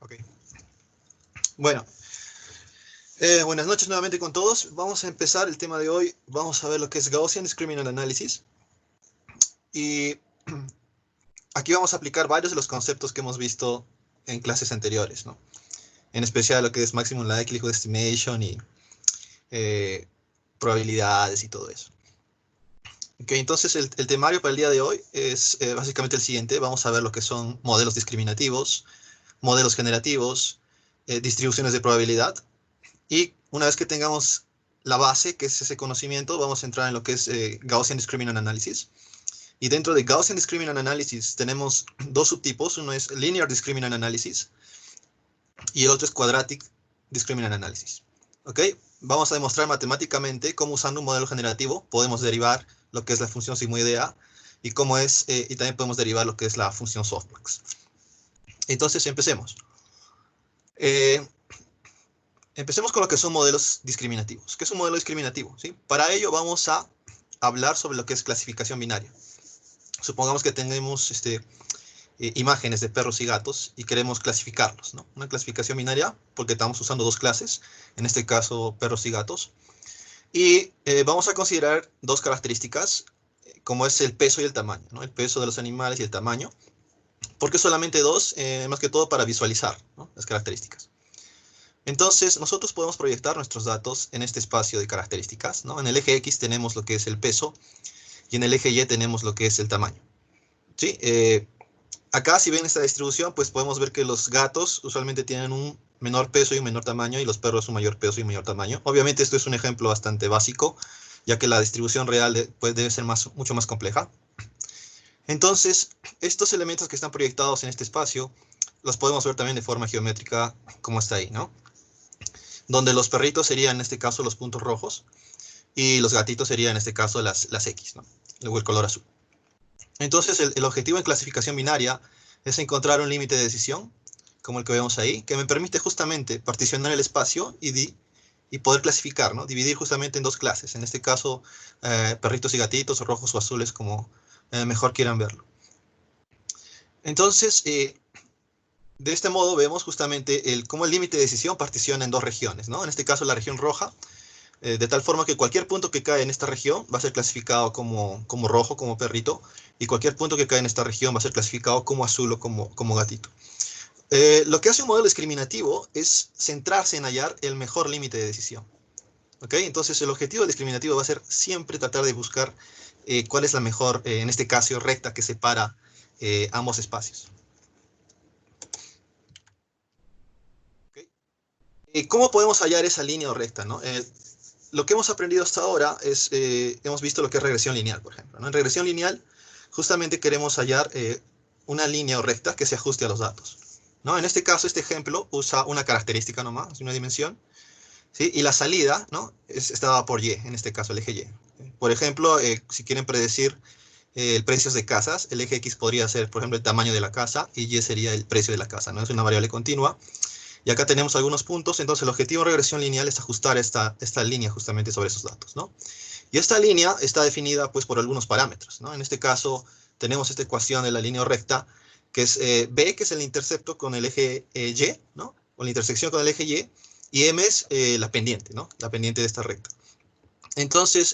Ok. Bueno, buenas noches nuevamente con todos. Vamos a empezar el tema de hoy. Vamos a ver lo que es Gaussian Discriminant Analysis. Y aquí vamos a aplicar varios de los conceptos que hemos visto en clases anteriores, ¿no? En especial lo que es Maximum Likelihood Estimation y probabilidades y todo eso. Ok, entonces el temario para el día de hoy es básicamente el siguiente. Vamos a ver lo que son modelos discriminativos, modelos generativos, distribuciones de probabilidad. Y una vez que tengamos la base, que es ese conocimiento, vamos a entrar en lo que es Gaussian Discriminant Analysis. Y dentro de Gaussian Discriminant Analysis tenemos dos subtipos. Uno es Linear Discriminant Analysis y el otro es Quadratic Discriminant Analysis. ¿Ok? Vamos a demostrar matemáticamente cómo usando un modelo generativo podemos derivar lo que es la función sigmoidea y cómo es, y también podemos derivar lo que es la función softmax. Entonces, empecemos. Empecemos con lo que son modelos discriminativos. ¿Qué es un modelo discriminativo? ¿Sí? Para ello vamos a hablar sobre lo que es clasificación binaria. Supongamos que tenemos imágenes de perros y gatos y queremos clasificarlos, ¿no? Una clasificación binaria porque estamos usando dos clases, en este caso perros y gatos. Y vamos a considerar dos características, como es el peso y el tamaño, ¿no? El peso de los animales y el tamaño. ¿Por qué solamente dos? Más que todo para visualizar, ¿no? Las características. Entonces, nosotros podemos proyectar nuestros datos en este espacio de características, ¿no? En el eje X tenemos lo que es el peso y en el eje Y tenemos lo que es el tamaño, ¿sí? Acá, si ven esta distribución, pues podemos ver que los gatos usualmente tienen un menor peso y un menor tamaño y los perros un mayor peso y un mayor tamaño. Obviamente esto es un ejemplo bastante básico, ya que la distribución real pues, debe ser mucho más compleja. Entonces, estos elementos que están proyectados en este espacio los podemos ver también de forma geométrica como está ahí, ¿no? Donde los perritos serían en este caso los puntos rojos y los gatitos serían en este caso las X, ¿no? O el color azul. Entonces el objetivo en clasificación binaria es encontrar un límite de decisión, como el que vemos ahí, que me permite justamente particionar el espacio y poder clasificar, ¿no? Dividir justamente en dos clases, en este caso perritos y gatitos, rojos o azules, como mejor quieran verlo. Entonces, de este modo vemos justamente cómo el límite de decisión particiona en dos regiones, ¿no? En este caso la región roja, de tal forma que cualquier punto que cae en esta región va a ser clasificado como rojo, como perrito, y cualquier punto que cae en esta región va a ser clasificado como azul o como gatito. Lo que hace un modelo discriminativo es centrarse en hallar el mejor límite de decisión. ¿Ok? Entonces el objetivo del discriminativo va a ser siempre tratar de buscar cuál es la mejor, en este caso, recta que separa ambos espacios. ¿Cómo podemos hallar esa línea o recta, ¿no? Lo que hemos aprendido hasta ahora es, hemos visto lo que es regresión lineal, por ejemplo, ¿no? En regresión lineal, justamente queremos hallar una línea o recta que se ajuste a los datos, ¿no? En este caso, este ejemplo usa una característica nomás, una dimensión, ¿sí? Y la salida, ¿no? Está dada por Y, en este caso, el eje Y. Por ejemplo, si quieren predecir el precio de casas, el eje X podría ser, por ejemplo, el tamaño de la casa y Y sería el precio de la casa, ¿no? Es una variable continua. Y acá tenemos algunos puntos, entonces el objetivo de regresión lineal es ajustar esta línea justamente sobre esos datos, ¿no? Y esta línea está definida pues por algunos parámetros, ¿no? En este caso tenemos esta ecuación de la línea recta, que es B, que es el intercepto con el eje Y, ¿no? O la intersección con el eje y M es la pendiente, ¿no? La pendiente de esta recta. Entonces,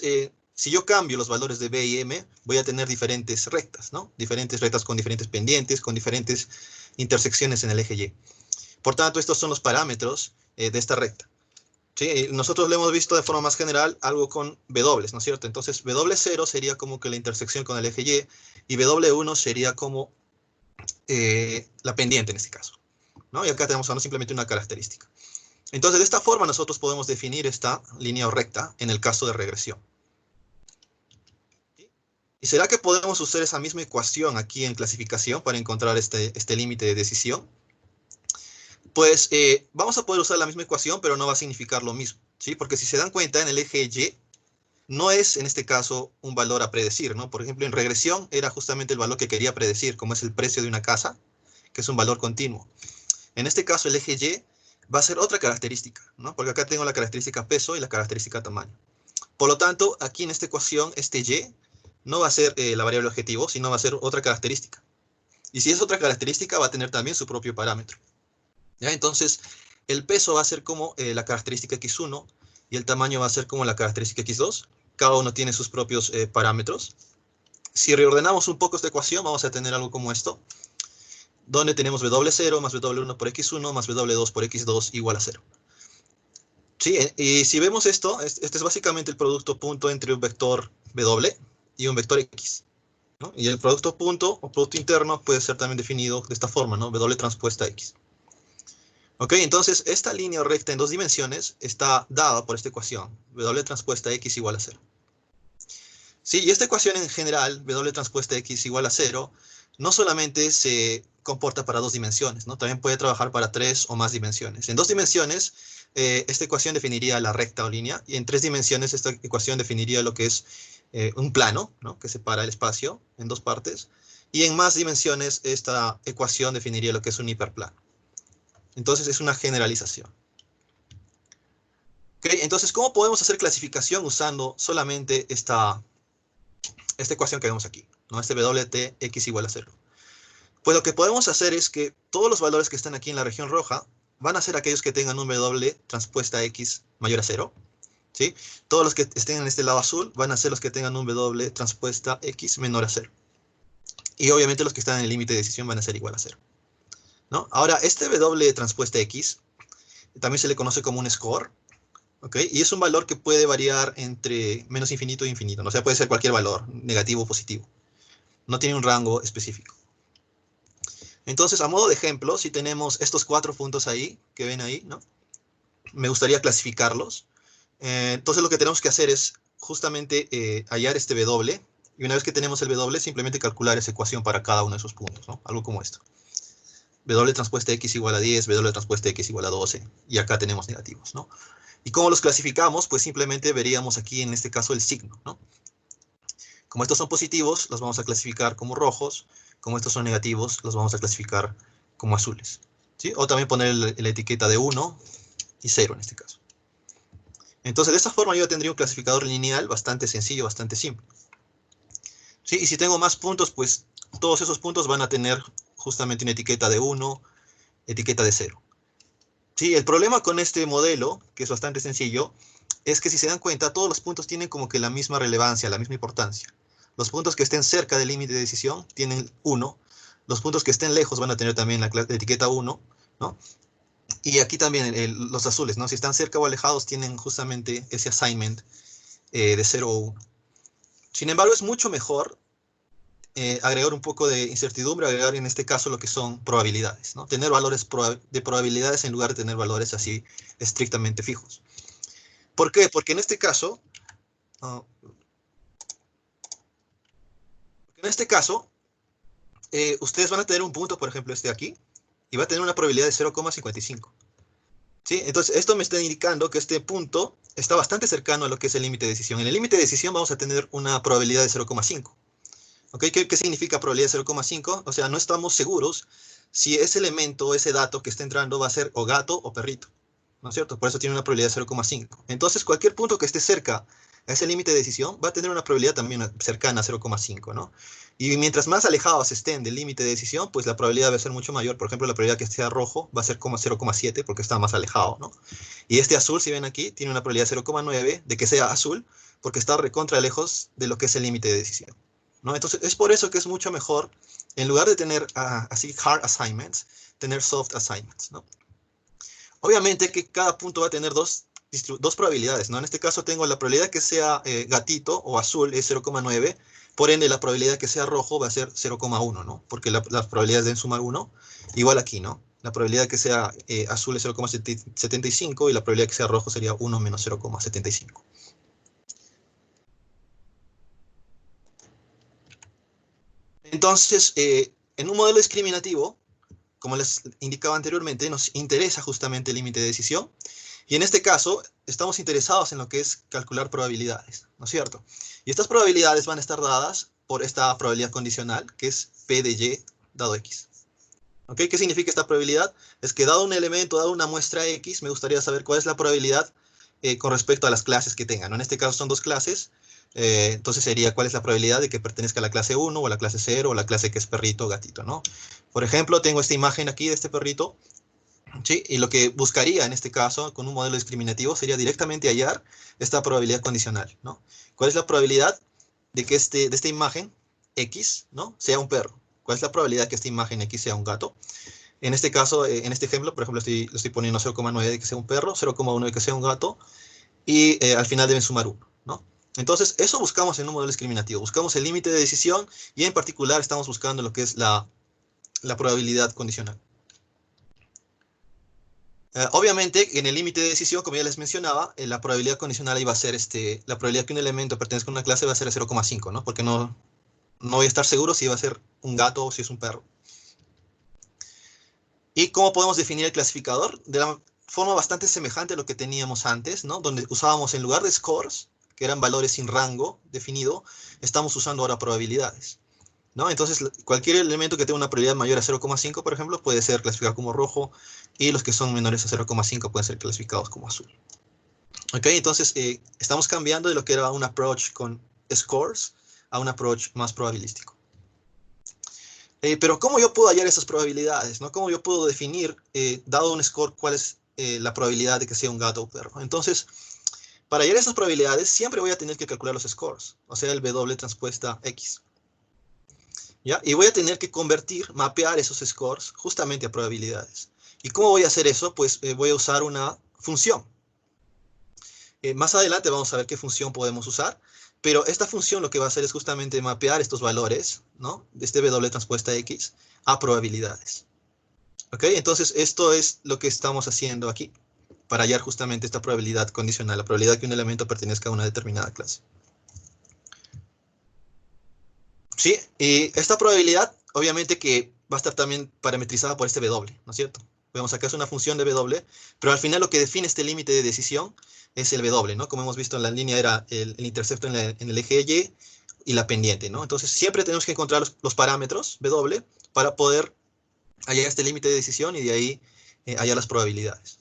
si yo cambio los valores de B y M, voy a tener diferentes rectas, ¿no? Diferentes rectas con diferentes pendientes, con diferentes intersecciones en el eje Y. Por tanto, estos son los parámetros de esta recta. ¿Sí? Nosotros lo hemos visto de forma más general algo con W, ¿no es cierto? Entonces, W0 sería como que la intersección con el eje y W1 sería como la pendiente en este caso, ¿no? Y acá tenemos simplemente una característica. Entonces, de esta forma nosotros podemos definir esta línea recta en el caso de regresión. ¿Y será que podemos usar esa misma ecuación aquí en clasificación para encontrar este límite de decisión? Pues vamos a poder usar la misma ecuación, pero no va a significar lo mismo, ¿sí? Porque si se dan cuenta, en el eje Y no es, en este caso, un valor a predecir, ¿no? Por ejemplo, en regresión era justamente el valor que quería predecir, como es el precio de una casa, que es un valor continuo. En este caso, el eje Y va a ser otra característica, ¿no? Porque acá tengo la característica peso y la característica tamaño. Por lo tanto, aquí en esta ecuación, este Y no va a ser la variable objetivo, sino va a ser otra característica. Y si es otra característica, va a tener también su propio parámetro. ¿Ya? Entonces, el peso va a ser como la característica x1 y el tamaño va a ser como la característica x2. Cada uno tiene sus propios parámetros. Si reordenamos un poco esta ecuación, vamos a tener algo como esto, donde tenemos W0 más W1 por x1 más W2 por x2 igual a 0. Sí, y si vemos esto, este es básicamente el producto punto entre un vector W y un vector X, ¿no? Y el producto punto o producto interno puede ser también definido de esta forma, ¿no? W transpuesta X. Ok, entonces esta línea recta en dos dimensiones está dada por esta ecuación, W transpuesta X igual a 0. Sí, y esta ecuación en general, W transpuesta X igual a 0, no solamente se comporta para dos dimensiones, ¿no? También puede trabajar para tres o más dimensiones. En dos dimensiones, esta ecuación definiría la recta o línea, y en tres dimensiones esta ecuación definiría lo que es un plano, ¿no? Que separa el espacio en dos partes, y en más dimensiones esta ecuación definiría lo que es un hiperplano. Entonces es una generalización. ¿Okay? Entonces, ¿cómo podemos hacer clasificación usando solamente esta ecuación que vemos aquí, ¿no? Este WT x igual a 0. Pues lo que podemos hacer es que todos los valores que están aquí en la región roja van a ser aquellos que tengan un W transpuesta X mayor a 0. ¿Sí? Todos los que estén en este lado azul van a ser los que tengan un W transpuesta X menor a 0. Y obviamente los que están en el límite de decisión van a ser igual a 0. ¿No? Ahora, este W transpuesta X también se le conoce como un score. ¿Okay? Y es un valor que puede variar entre menos infinito e infinito. ¿No? O sea, puede ser cualquier valor, negativo o positivo. No tiene un rango específico. Entonces, a modo de ejemplo, si tenemos estos 4 puntos ahí, que ven ahí, ¿no? Me gustaría clasificarlos. Entonces, lo que tenemos que hacer es justamente hallar este W. Y una vez que tenemos el W, simplemente calcular esa ecuación para cada uno de esos puntos, ¿no? Algo como esto. W transpuesta X igual a 10, W transpuesta X igual a 12. Y acá tenemos negativos, ¿no? ¿Y cómo los clasificamos? Pues simplemente veríamos aquí, en este caso, el signo, ¿no? Como estos son positivos, los vamos a clasificar como rojos. Como estos son negativos, los vamos a clasificar como azules. ¿Sí? O también poner la etiqueta de 1 y 0 en este caso. Entonces, de esta forma yo tendría un clasificador lineal bastante sencillo, bastante simple. ¿Sí? Y si tengo más puntos, pues todos esos puntos van a tener justamente una etiqueta de 1, etiqueta de 0. Sí, el problema con este modelo, que es bastante sencillo, es que si se dan cuenta, todos los puntos tienen como que la misma relevancia, la misma importancia. Los puntos que estén cerca del límite de decisión tienen 1. Los puntos que estén lejos van a tener también la etiqueta 1, ¿no? Y aquí también los azules, ¿no? Si están cerca o alejados tienen justamente ese assignment de 0 o 1. Sin embargo, es mucho mejor agregar un poco de incertidumbre, agregar en este caso lo que son probabilidades, ¿no? Tener valores de probabilidades en lugar de tener valores así estrictamente fijos. ¿Por qué? Porque en este caso, ustedes van a tener un punto, por ejemplo, este de aquí, y va a tener una probabilidad de 0,55. ¿Sí? Entonces, esto me está indicando que este punto está bastante cercano a lo que es el límite de decisión. En el límite de decisión vamos a tener una probabilidad de 0,5. ¿Okay? ¿Qué significa probabilidad de 0,5? O sea, no estamos seguros si ese elemento, ese dato que está entrando va a ser o gato o perrito, ¿no es cierto? Por eso tiene una probabilidad de 0,5. Entonces, cualquier punto que esté cerca a ese límite de decisión va a tener una probabilidad también cercana a 0,5, ¿no? Y mientras más alejados estén del límite de decisión, pues la probabilidad va a ser mucho mayor. Por ejemplo, la probabilidad que sea rojo va a ser como 0,7 porque está más alejado, ¿no? Y este azul, si ven aquí, tiene una probabilidad de 0,9 de que sea azul porque está recontra lejos de lo que es el límite de decisión, ¿no? Entonces, es por eso que es mucho mejor, en lugar de tener así hard assignments, tener soft assignments, ¿no? Obviamente que cada punto va a tener dos probabilidades, ¿no? En este caso tengo la probabilidad que sea gatito o azul es 0,9, por ende la probabilidad que sea rojo va a ser 0,1, ¿no? Porque las probabilidades deben sumar 1, igual aquí, ¿no? La probabilidad que sea azul es 0,75 y la probabilidad que sea rojo sería 1 menos 0,75. Entonces, en un modelo discriminativo, como les indicaba anteriormente, nos interesa justamente el límite de decisión. Y en este caso, estamos interesados en lo que es calcular probabilidades, ¿no es cierto? Y estas probabilidades van a estar dadas por esta probabilidad condicional, que es P de Y dado X. ¿Okay? ¿Qué significa esta probabilidad? Es que dado un elemento, dado una muestra X, me gustaría saber cuál es la probabilidad con respecto a las clases que tengan, ¿no? En este caso son dos clases. Entonces sería cuál es la probabilidad de que pertenezca a la clase 1 o a la clase 0 o la clase que es perrito o gatito, ¿no? Por ejemplo, tengo esta imagen aquí de este perrito ¿sí? Y lo que buscaría en este caso con un modelo discriminativo sería directamente hallar esta probabilidad condicional, ¿no? ¿Cuál es la probabilidad de que de esta imagen X, ¿no? sea un perro? ¿Cuál es la probabilidad de que esta imagen X sea un gato? En este caso, en este ejemplo, por ejemplo, le estoy poniendo 0,9 de que sea un perro, 0,1 de que sea un gato, y al final deben sumar 1, ¿no? Entonces, eso buscamos en un modelo discriminativo. Buscamos el límite de decisión y en particular estamos buscando lo que es la probabilidad condicional. Obviamente, en el límite de decisión, como ya les mencionaba, la probabilidad condicional iba a ser, la probabilidad que un elemento pertenezca a una clase va a ser 0,5, ¿no? Porque no voy a estar seguro si va a ser un gato o si es un perro. ¿Y cómo podemos definir el clasificador? De la forma bastante semejante a lo que teníamos antes, ¿no? Donde usábamos en lugar de scores, que eran valores sin rango definido, estamos usando ahora probabilidades, ¿no? Entonces, cualquier elemento que tenga una probabilidad mayor a 0,5, por ejemplo, puede ser clasificado como rojo, y los que son menores a 0,5 pueden ser clasificados como azul. ¿Ok? Entonces, estamos cambiando de lo que era un approach con scores a un approach más probabilístico. Pero ¿cómo yo puedo hallar esas probabilidades? ¿No? ¿Cómo yo puedo definir, dado un score, cuál es la probabilidad de que sea un gato o perro? Entonces, para hallar esas probabilidades, siempre voy a tener que calcular los scores, o sea, el W transpuesta X. ¿Ya? Y voy a tener que convertir, mapear esos scores justamente a probabilidades. ¿Y cómo voy a hacer eso? Pues voy a usar una función. Más adelante vamos a ver qué función podemos usar, pero esta función lo que va a hacer es justamente mapear estos valores, ¿no? De este W transpuesta X a probabilidades. ¿Ok? Entonces, esto es lo que estamos haciendo aquí, para hallar justamente esta probabilidad condicional, la probabilidad que un elemento pertenezca a una determinada clase. Sí, y esta probabilidad, obviamente que va a estar también parametrizada por este W, ¿no es cierto? Vemos acá es una función de W, pero al final lo que define este límite de decisión es el W, ¿no? Como hemos visto en la línea era el intercepto en el eje Y y la pendiente, ¿no? Entonces siempre tenemos que encontrar los parámetros W para poder hallar este límite de decisión y de ahí hallar las probabilidades.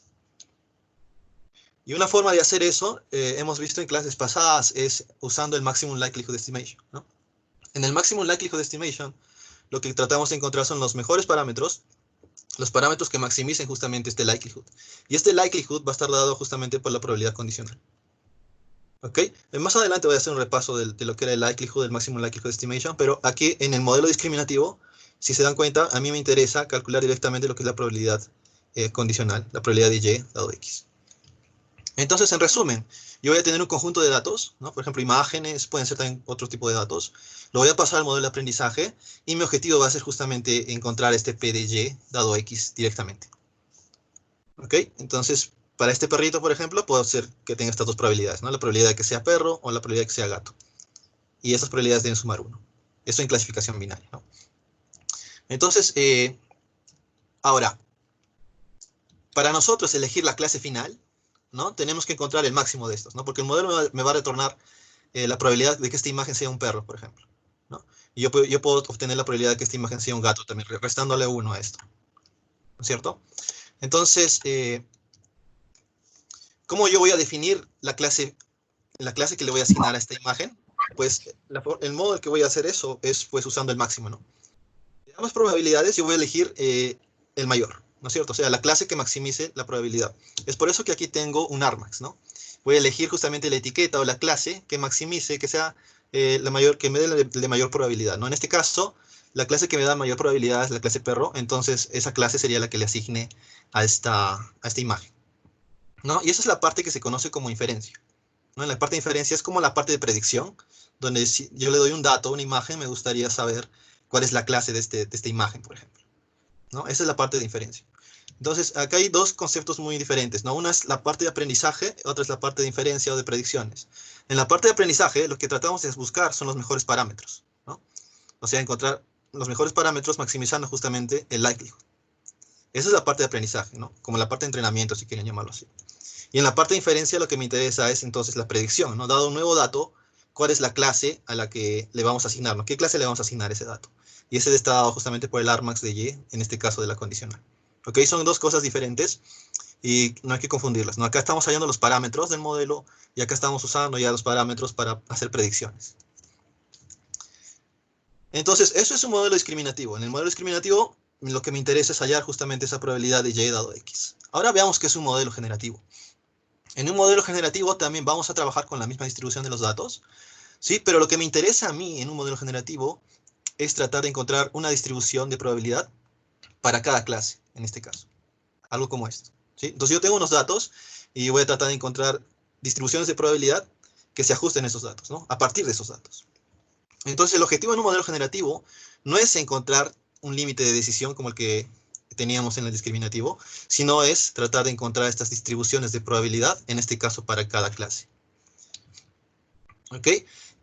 Y una forma de hacer eso, hemos visto en clases pasadas, es usando el Maximum Likelihood Estimation, ¿no? En el Maximum Likelihood Estimation, lo que tratamos de encontrar son los mejores parámetros, los parámetros que maximicen justamente este likelihood. Y este likelihood va a estar dado justamente por la probabilidad condicional. ¿Ok? Más adelante voy a hacer un repaso de lo que era el likelihood, el Maximum Likelihood Estimation, pero aquí en el modelo discriminativo, si se dan cuenta, a mí me interesa calcular directamente lo que es la probabilidad condicional, la probabilidad de Y dado X. Entonces, en resumen, yo voy a tener un conjunto de datos, ¿no? Por ejemplo, imágenes, pueden ser también otro tipo de datos. Lo voy a pasar al modelo de aprendizaje y mi objetivo va a ser justamente encontrar este P de Y dado X directamente. ¿Ok? Entonces, para este perrito, por ejemplo, puedo hacer que tenga estas dos probabilidades, ¿no? La probabilidad de que sea perro o la probabilidad de que sea gato. Y esas probabilidades deben sumar 1. Eso en clasificación binaria, ¿no? Entonces, ahora, para nosotros elegir la clase final, ¿no? Tenemos que encontrar el máximo de estos, ¿no? Porque el modelo me va a retornar la probabilidad de que esta imagen sea un perro, por ejemplo, ¿no? Y yo puedo obtener la probabilidad de que esta imagen sea un gato también, restándole 1 a esto, ¿no es cierto? Entonces, ¿cómo yo voy a definir la clase que le voy a asignar a esta imagen? Pues el modo en que voy a hacer eso es pues usando el máximo, ¿no? De ambas probabilidades yo voy a elegir el mayor, ¿no es cierto? O sea, la clase que maximice la probabilidad. Es por eso que aquí tengo un argmax, ¿no? Voy a elegir justamente la etiqueta o la clase que maximice, que sea la mayor, que me dé la mayor probabilidad, ¿no? En este caso, la clase que me da mayor probabilidad es la clase perro, entonces esa clase sería la que le asigne a esta imagen, ¿no? Y esa es la parte que se conoce como inferencia, ¿no? En la parte de inferencia es como la parte de predicción, donde si yo le doy un dato, una imagen, me gustaría saber cuál es la clase de esta imagen, por ejemplo, ¿no? Esa es la parte de inferencia. Entonces, acá hay dos conceptos muy diferentes, ¿no? Una es la parte de aprendizaje, otra es la parte de inferencia o de predicciones. En la parte de aprendizaje, lo que tratamos de buscar son los mejores parámetros, ¿no? O sea, encontrar los mejores parámetros maximizando justamente el likelihood. Esa es la parte de aprendizaje, ¿no? Como la parte de entrenamiento, si quieren llamarlo así. Y en la parte de inferencia lo que me interesa es entonces la predicción, ¿no? Dado un nuevo dato, ¿cuál es la clase a la que le vamos a asignar, ¿no? ¿Qué clase le vamos a asignar a ese dato? Y ese está dado justamente por el argmax de Y, en este caso de la condicional. ¿Ok? Son dos cosas diferentes y no hay que confundirlas, ¿no? Acá estamos hallando los parámetros del modelo y acá estamos usando ya los parámetros para hacer predicciones. Entonces, eso es un modelo discriminativo. En el modelo discriminativo lo que me interesa es hallar justamente esa probabilidad de y dado x. Ahora veamos qué es un modelo generativo. En un modelo generativo también vamos a trabajar con la misma distribución de los datos, ¿sí? Pero lo que me interesa a mí en un modelo generativo es tratar de encontrar una distribución de probabilidad para cada clase, en este caso. Algo como esto, ¿sí? Entonces yo tengo unos datos y voy a tratar de encontrar distribuciones de probabilidad que se ajusten a esos datos, ¿no? A partir de esos datos. Entonces el objetivo en un modelo generativo no es encontrar un límite de decisión como el que teníamos en el discriminativo, sino es tratar de encontrar estas distribuciones de probabilidad, en este caso para cada clase. ¿Ok?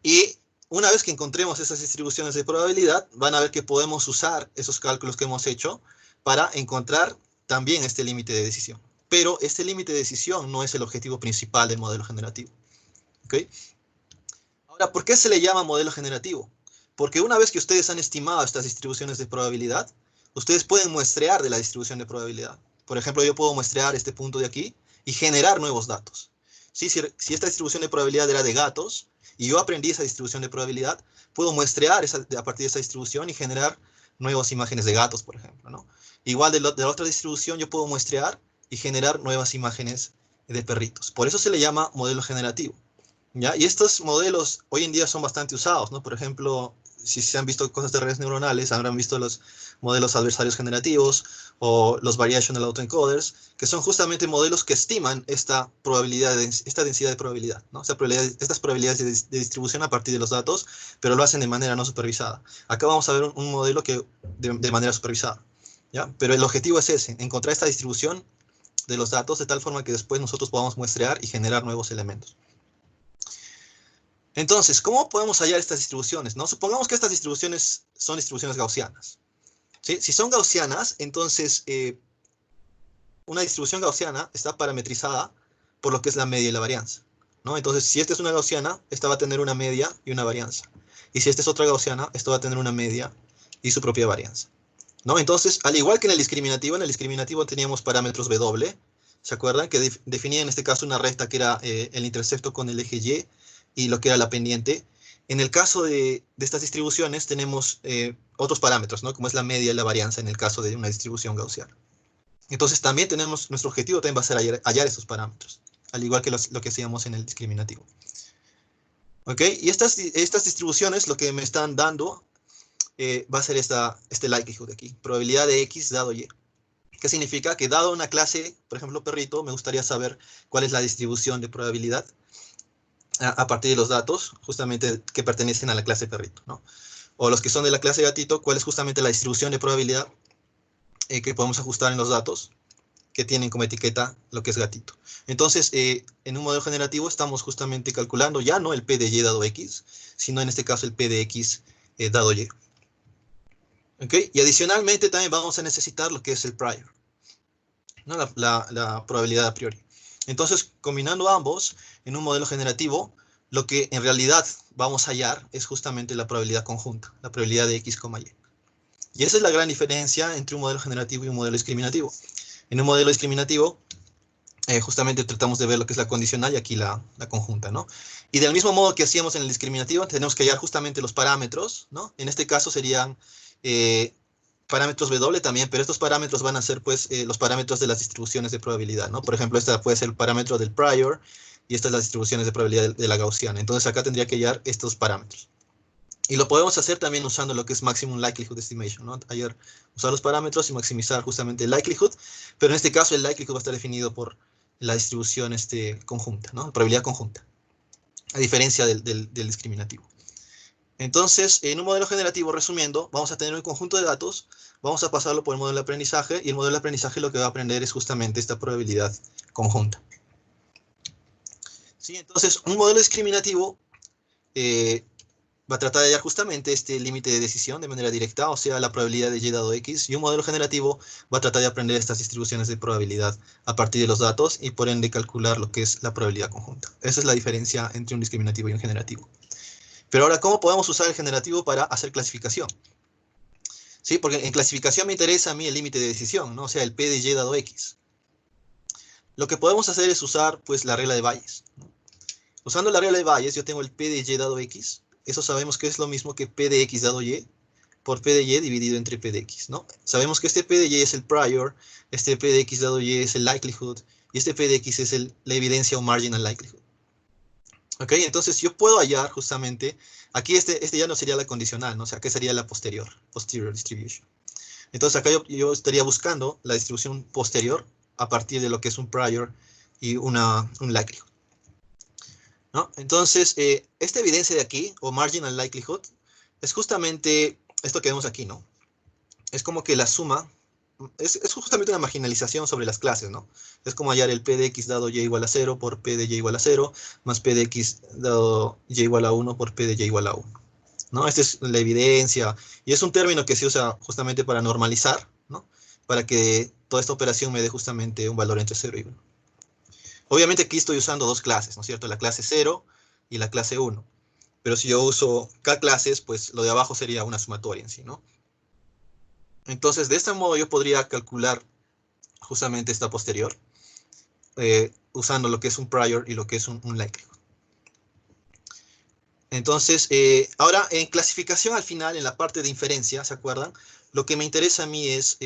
Y una vez que encontremos esas distribuciones de probabilidad, van a ver que podemos usar esos cálculos que hemos hecho para encontrar también este límite de decisión. Pero este límite de decisión no es el objetivo principal del modelo generativo. ¿Ok? Ahora, ¿por qué se le llama modelo generativo? Porque una vez que ustedes han estimado estas distribuciones de probabilidad, ustedes pueden muestrear de la distribución de probabilidad. Por ejemplo, yo puedo muestrear este punto de aquí y generar nuevos datos. ¿Sí? Si esta distribución de probabilidad era de gatos y yo aprendí esa distribución de probabilidad, puedo muestrear a partir de esa distribución y generar nuevas imágenes de gatos, por ejemplo, ¿no? Igual de la otra distribución yo puedo muestrear y generar nuevas imágenes de perritos. Por eso se le llama modelo generativo. ¿Ya? Y estos modelos hoy en día son bastante usados, ¿no? Por ejemplo, si se han visto cosas de redes neuronales, habrán visto los modelos adversarios generativos o los variational autoencoders, que son justamente modelos que estiman esta probabilidad, esta densidad de probabilidad, ¿no? O sea, estas probabilidades de distribución a partir de los datos, pero lo hacen de manera no supervisada. Acá vamos a ver un modelo que de manera supervisada, ¿ya? Pero el objetivo es ese, encontrar esta distribución de los datos de tal forma que después nosotros podamos muestrear y generar nuevos elementos. Entonces, ¿cómo podemos hallar estas distribuciones, no? Supongamos que estas distribuciones son distribuciones gaussianas, ¿sí? Si son gaussianas, entonces una distribución gaussiana está parametrizada por lo que es la media y la varianza, ¿no? Entonces, si esta es una gaussiana, esta va a tener una media y una varianza. Y si esta es otra gaussiana, esto va a tener una media y su propia varianza, ¿no? Entonces, al igual que en el discriminativo teníamos parámetros W, ¿se acuerdan? Que definía en este caso una recta que era el intercepto con el eje y lo que era la pendiente. En el caso de estas distribuciones tenemos otros parámetros, ¿no? Como es la media y la varianza en el caso de una distribución gaussiana. Entonces también tenemos, nuestro objetivo también va a ser hallar estos parámetros, al igual que lo que hacíamos en el discriminativo. ¿Ok? Y estas distribuciones lo que me están dando va a ser este likelihood de aquí, probabilidad de x dado y. ¿Qué significa? Que dado una clase, por ejemplo perrito, me gustaría saber cuál es la distribución de probabilidad a partir de los datos, justamente que pertenecen a la clase perrito, ¿no? O los que son de la clase gatito, cuál es justamente la distribución de probabilidad que podemos ajustar en los datos que tienen como etiqueta lo que es gatito. Entonces, en un modelo generativo estamos justamente calculando ya no el P de y dado x, sino en este caso el P de x dado y. ¿Ok? Y adicionalmente también vamos a necesitar lo que es el prior, ¿no? La probabilidad a priori. Entonces, combinando ambos en un modelo generativo, lo que en realidad vamos a hallar es justamente la probabilidad conjunta, la probabilidad de x, y. Y esa es la gran diferencia entre un modelo generativo y un modelo discriminativo. En un modelo discriminativo, justamente tratamos de ver lo que es la condicional y aquí la conjunta, ¿no? Y del mismo modo que hacíamos en el discriminativo, tenemos que hallar justamente los parámetros, ¿no? En este caso serían parámetros W también, pero estos parámetros van a ser, pues, los parámetros de las distribuciones de probabilidad, ¿no? Por ejemplo, esta puede ser el parámetro del prior y estas las distribuciones de probabilidad de la gaussiana. Entonces acá tendría que hallar estos parámetros. Y lo podemos hacer también usando lo que es Maximum Likelihood Estimation, ¿no? Ayer usar los parámetros y maximizar justamente el likelihood, pero en este caso el likelihood va a estar definido por la distribución conjunta, ¿no? Probabilidad conjunta, a diferencia del discriminativo. Entonces, en un modelo generativo, resumiendo, vamos a tener un conjunto de datos, vamos a pasarlo por el modelo de aprendizaje, y el modelo de aprendizaje lo que va a aprender es justamente esta probabilidad conjunta. ¿Sí? Entonces, un modelo discriminativo va a tratar de hallar justamente este límite de decisión de manera directa, o sea, la probabilidad de y dado x, y un modelo generativo va a tratar de aprender estas distribuciones de probabilidad a partir de los datos y por ende calcular lo que es la probabilidad conjunta. Esa es la diferencia entre un discriminativo y un generativo. Pero ahora, ¿cómo podemos usar el generativo para hacer clasificación? ¿Sí? Porque en clasificación me interesa a mí el límite de decisión, ¿no? O sea, el P de y dado x. Lo que podemos hacer es usar, pues, la regla de Bayes, ¿no? Usando la regla de Bayes, yo tengo el P de y dado x. Eso sabemos que es lo mismo que P de x dado y por P de Y dividido entre P de X, ¿no? Sabemos que este P de Y es el prior, este P de X dado Y es el likelihood, y este P de X es la evidencia o marginal likelihood. ¿Ok? Entonces yo puedo hallar justamente, aquí este ya no sería la condicional, ¿no? O sea, que sería la posterior distribution. Entonces acá yo estaría buscando la distribución posterior a partir de lo que es un prior y un likelihood, ¿no? Entonces, esta evidencia de aquí, o marginal likelihood, es justamente esto que vemos aquí, ¿no? Es como que la suma, es justamente una marginalización sobre las clases, ¿no? Es como hallar el P de X dado Y igual a 0 por P de Y igual a 0, más P de X dado Y igual a 1 por P de Y igual a 1, ¿no? Esta es la evidencia, y es un término que se usa justamente para normalizar, ¿no? Para que toda esta operación me dé justamente un valor entre 0 y 1. Obviamente aquí estoy usando dos clases, ¿no es cierto? La clase 0 y la clase 1. Pero si yo uso K clases, pues lo de abajo sería una sumatoria en sí, ¿no? Entonces, de este modo yo podría calcular justamente esta posterior, usando lo que es un prior y lo que es un likelihood. Entonces, ahora en clasificación al final, en la parte de inferencia, ¿se acuerdan? Lo que me interesa a mí es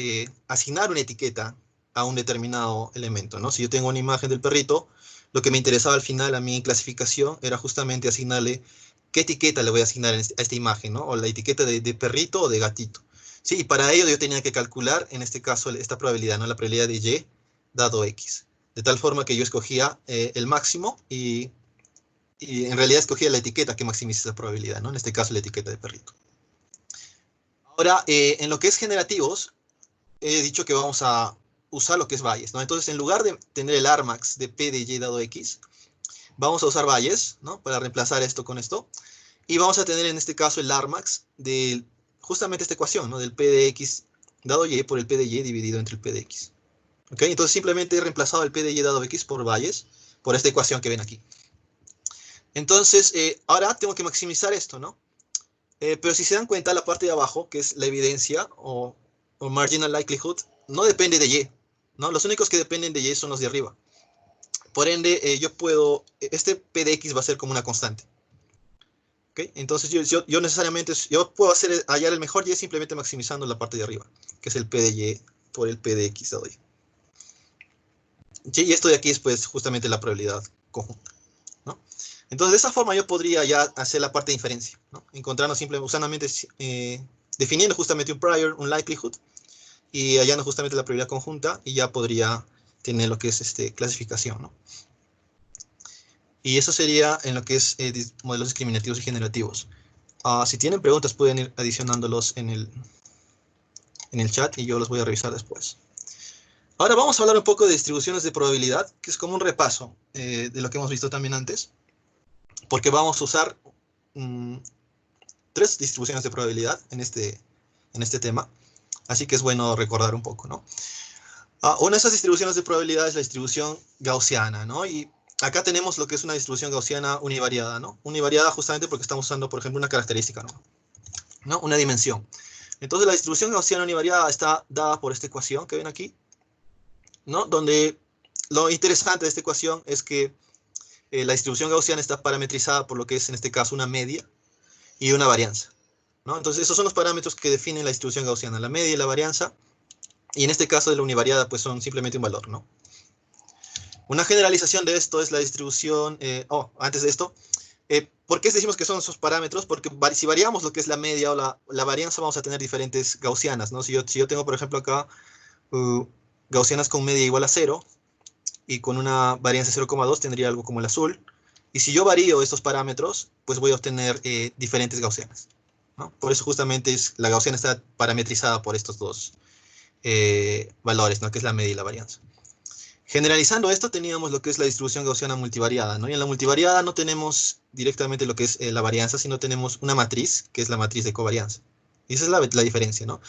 asignar una etiqueta a un determinado elemento, ¿no? Si yo tengo una imagen del perrito, lo que me interesaba al final a mí en clasificación era justamente asignarle qué etiqueta le voy a asignar a esta imagen, ¿no? O la etiqueta de perrito o de gatito. Sí, y para ello yo tenía que calcular, en este caso, esta probabilidad, ¿no? La probabilidad de Y dado X. De tal forma que yo escogía el máximo y en realidad escogía la etiqueta que maximiza esa probabilidad, ¿no? En este caso la etiqueta de perrito. Ahora, en lo que es generativos, he dicho que vamos a usar lo que es Bayes, ¿no? Entonces, en lugar de tener el Armax de P de Y dado X, vamos a usar Bayes, ¿no? Para reemplazar esto con esto. Y vamos a tener en este caso el Armax de justamente esta ecuación, ¿no? Del P de X dado Y por el P de Y dividido entre el P de X. ¿Ok? Entonces, simplemente he reemplazado el P de Y dado X por Bayes, por esta ecuación que ven aquí. Entonces, ahora tengo que maximizar esto, ¿no? Pero si se dan cuenta, la parte de abajo, que es la evidencia o marginal likelihood, no depende de Y, ¿no? Los únicos que dependen de Y son los de arriba. Por ende, yo puedo, este P de X va a ser como una constante. ¿Okay? Entonces, yo necesariamente, yo puedo hallar el mejor Y simplemente maximizando la parte de arriba, que es el P de Y por el P de X dado Y. Y esto de aquí es pues justamente la probabilidad conjunta, ¿no? Entonces, de esa forma yo podría ya hacer la parte de inferencia, ¿no? Encontrando simplemente, definiendo justamente un prior, un likelihood, y hallando justamente la probabilidad conjunta, y ya podría tener lo que es clasificación, ¿no? Y eso sería en lo que es modelos discriminativos y generativos. Si tienen preguntas, pueden ir adicionándolos en el chat, y yo los voy a revisar después. Ahora vamos a hablar un poco de distribuciones de probabilidad, que es como un repaso de lo que hemos visto también antes, porque vamos a usar 3 distribuciones de probabilidad en este tema, así que es bueno recordar un poco, ¿no? Una de esas distribuciones de probabilidad es la distribución gaussiana, ¿no? Y acá tenemos lo que es una distribución gaussiana univariada, ¿no? Univariada justamente porque estamos usando, por ejemplo, una característica, ¿no? Una dimensión. Entonces la distribución gaussiana univariada está dada por esta ecuación que ven aquí, ¿no? Donde lo interesante de esta ecuación es que la distribución gaussiana está parametrizada por lo que es en este caso una media y una varianza, ¿no? Entonces esos son los parámetros que definen la distribución gaussiana, la media y la varianza, y en este caso de la univariada pues son simplemente un valor, ¿no? Una generalización de esto es la distribución, antes de esto, ¿por qué decimos que son esos parámetros? Porque si variamos lo que es la media o la varianza, vamos a tener diferentes gaussianas, ¿no? Si yo tengo, por ejemplo, acá gaussianas con media igual a 0 y con una varianza 0,2 tendría algo como el azul. Y si yo varío estos parámetros, pues voy a obtener diferentes gaussianas, ¿no? Por eso justamente la gaussiana está parametrizada por estos dos valores, ¿no? Que es la media y la varianza. Generalizando esto, teníamos lo que es la distribución gaussiana multivariada, ¿no? Y en la multivariada no tenemos directamente lo que es la varianza, sino tenemos una matriz, que es la matriz de covarianza. Y esa es la diferencia, ¿no?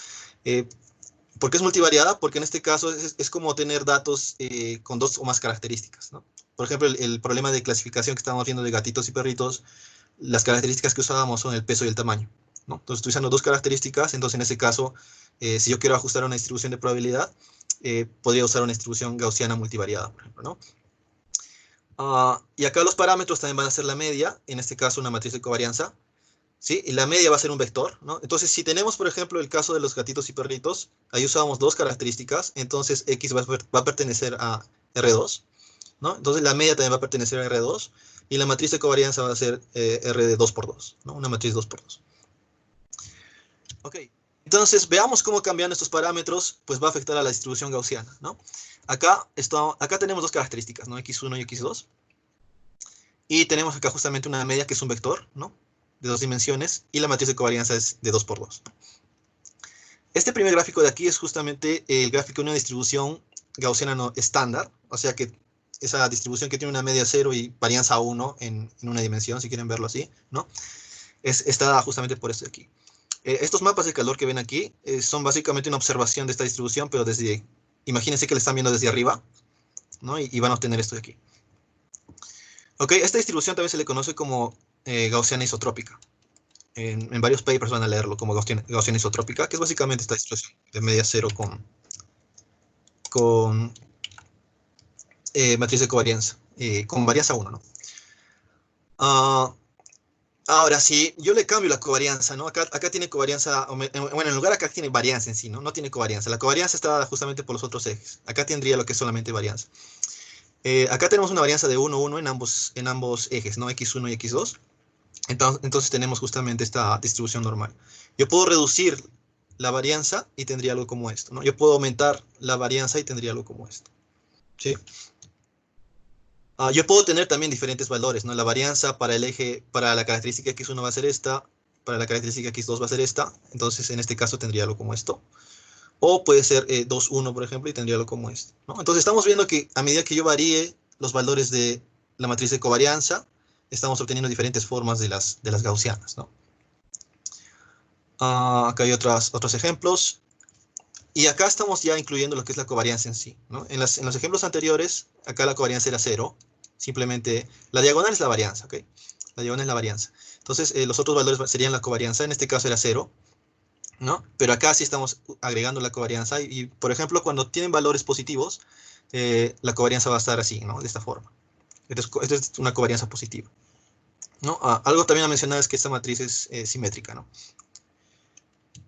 ¿Por qué es multivariada? Porque en este caso es como tener datos con 2 o más características, ¿no? Por ejemplo, el problema de clasificación que estábamos viendo de gatitos y perritos, las características que usábamos son el peso y el tamaño, ¿no? Entonces, estoy usando 2 características, entonces en ese caso, si yo quiero ajustar una distribución de probabilidad, podría usar una distribución gaussiana multivariada, por ejemplo, ¿no? Y acá los parámetros también van a ser la media, en este caso una matriz de covarianza. ¿sí? Y la media va a ser un vector, ¿no? Entonces, si tenemos, por ejemplo, el caso de los gatitos y perritos, ahí usábamos dos características, entonces X va a pertenecer a R2, ¿no? Entonces, la media también va a pertenecer a R2, y la matriz de covarianza va a ser R de 2 por 2, ¿no? Una matriz 2 por 2. Ok, entonces veamos cómo cambiando estos parámetros, pues va a afectar a la distribución gaussiana, ¿no? Acá tenemos dos características, ¿no? X1 y X2. Y tenemos acá justamente una media que es un vector, ¿no? De dos dimensiones, y la matriz de covarianza es de 2 por 2. Este primer gráfico de aquí es justamente el gráfico de una distribución gaussiana no estándar, o sea que esa distribución que tiene una media 0 y varianza 1 en una dimensión, si quieren verlo así, ¿no? Está justamente por esto de aquí. Estos mapas de calor que ven aquí son básicamente una observación de esta distribución, pero desde, imagínense que la están viendo desde arriba, ¿no? Y van a obtener esto de aquí. Ok, esta distribución también se le conoce como gaussiana isotrópica. En varios papers van a leerlo como gaussiana isotrópica, que es básicamente esta distribución de media 0 con matriz de covarianza, con varianza 1, ¿no? Uh, Ahora, si yo le cambio la covarianza, ¿no? Acá tiene covarianza, bueno, en lugar acá tiene varianza en sí, ¿no? No tiene covarianza. La covarianza está dada justamente por los otros ejes. Acá tendría lo que es solamente varianza. Acá tenemos una varianza de 1, 1 en ambos ejes, ¿no? X1 y X2. Entonces tenemos justamente esta distribución normal. Yo puedo reducir la varianza y tendría algo como esto, ¿no? Yo puedo aumentar la varianza y tendría algo como esto, ¿sí? Yo puedo tener también diferentes valores, ¿no? La varianza para el eje, para la característica X1 va a ser esta, para la característica X2 va a ser esta, entonces en este caso tendría algo como esto. O puede ser 2, 1, por ejemplo, y tendría algo como esto, ¿no? Entonces estamos viendo que a medida que yo varíe los valores de la matriz de covarianza, estamos obteniendo diferentes formas de las gaussianas, ¿no? Acá hay otros ejemplos. Y acá estamos ya incluyendo lo que es la covarianza en sí, ¿no? En los ejemplos anteriores, acá la covarianza era 0. Simplemente, la diagonal es la varianza, ¿ok? La diagonal es la varianza. Entonces, los otros valores serían la covarianza. En este caso era 0, ¿no? Pero acá sí estamos agregando la covarianza. Por ejemplo, cuando tienen valores positivos, la covarianza va a estar así, ¿no? De esta forma. Esto es una covarianza positiva, ¿no? Algo también a mencionar es que esta matriz es simétrica, ¿no?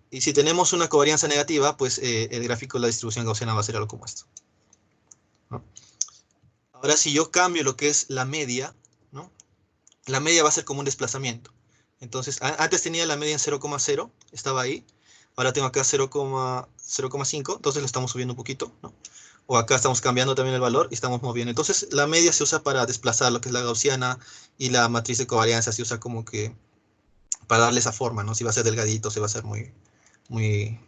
Y si tenemos una covarianza negativa, pues el gráfico de la distribución gaussiana va a ser algo como esto, ¿no? Ahora, si yo cambio lo que es la media, ¿no? La media va a ser como un desplazamiento. Entonces, antes tenía la media en 0,0, estaba ahí. Ahora tengo acá 0,5, entonces lo estamos subiendo un poquito, ¿no? O acá estamos cambiando también el valor y estamos moviendo. Entonces, la media se usa para desplazar lo que es la gaussiana, y la matriz de covarianza se usa como que para darle esa forma, ¿no? Si va a ser delgadito, si va a ser muy, muy,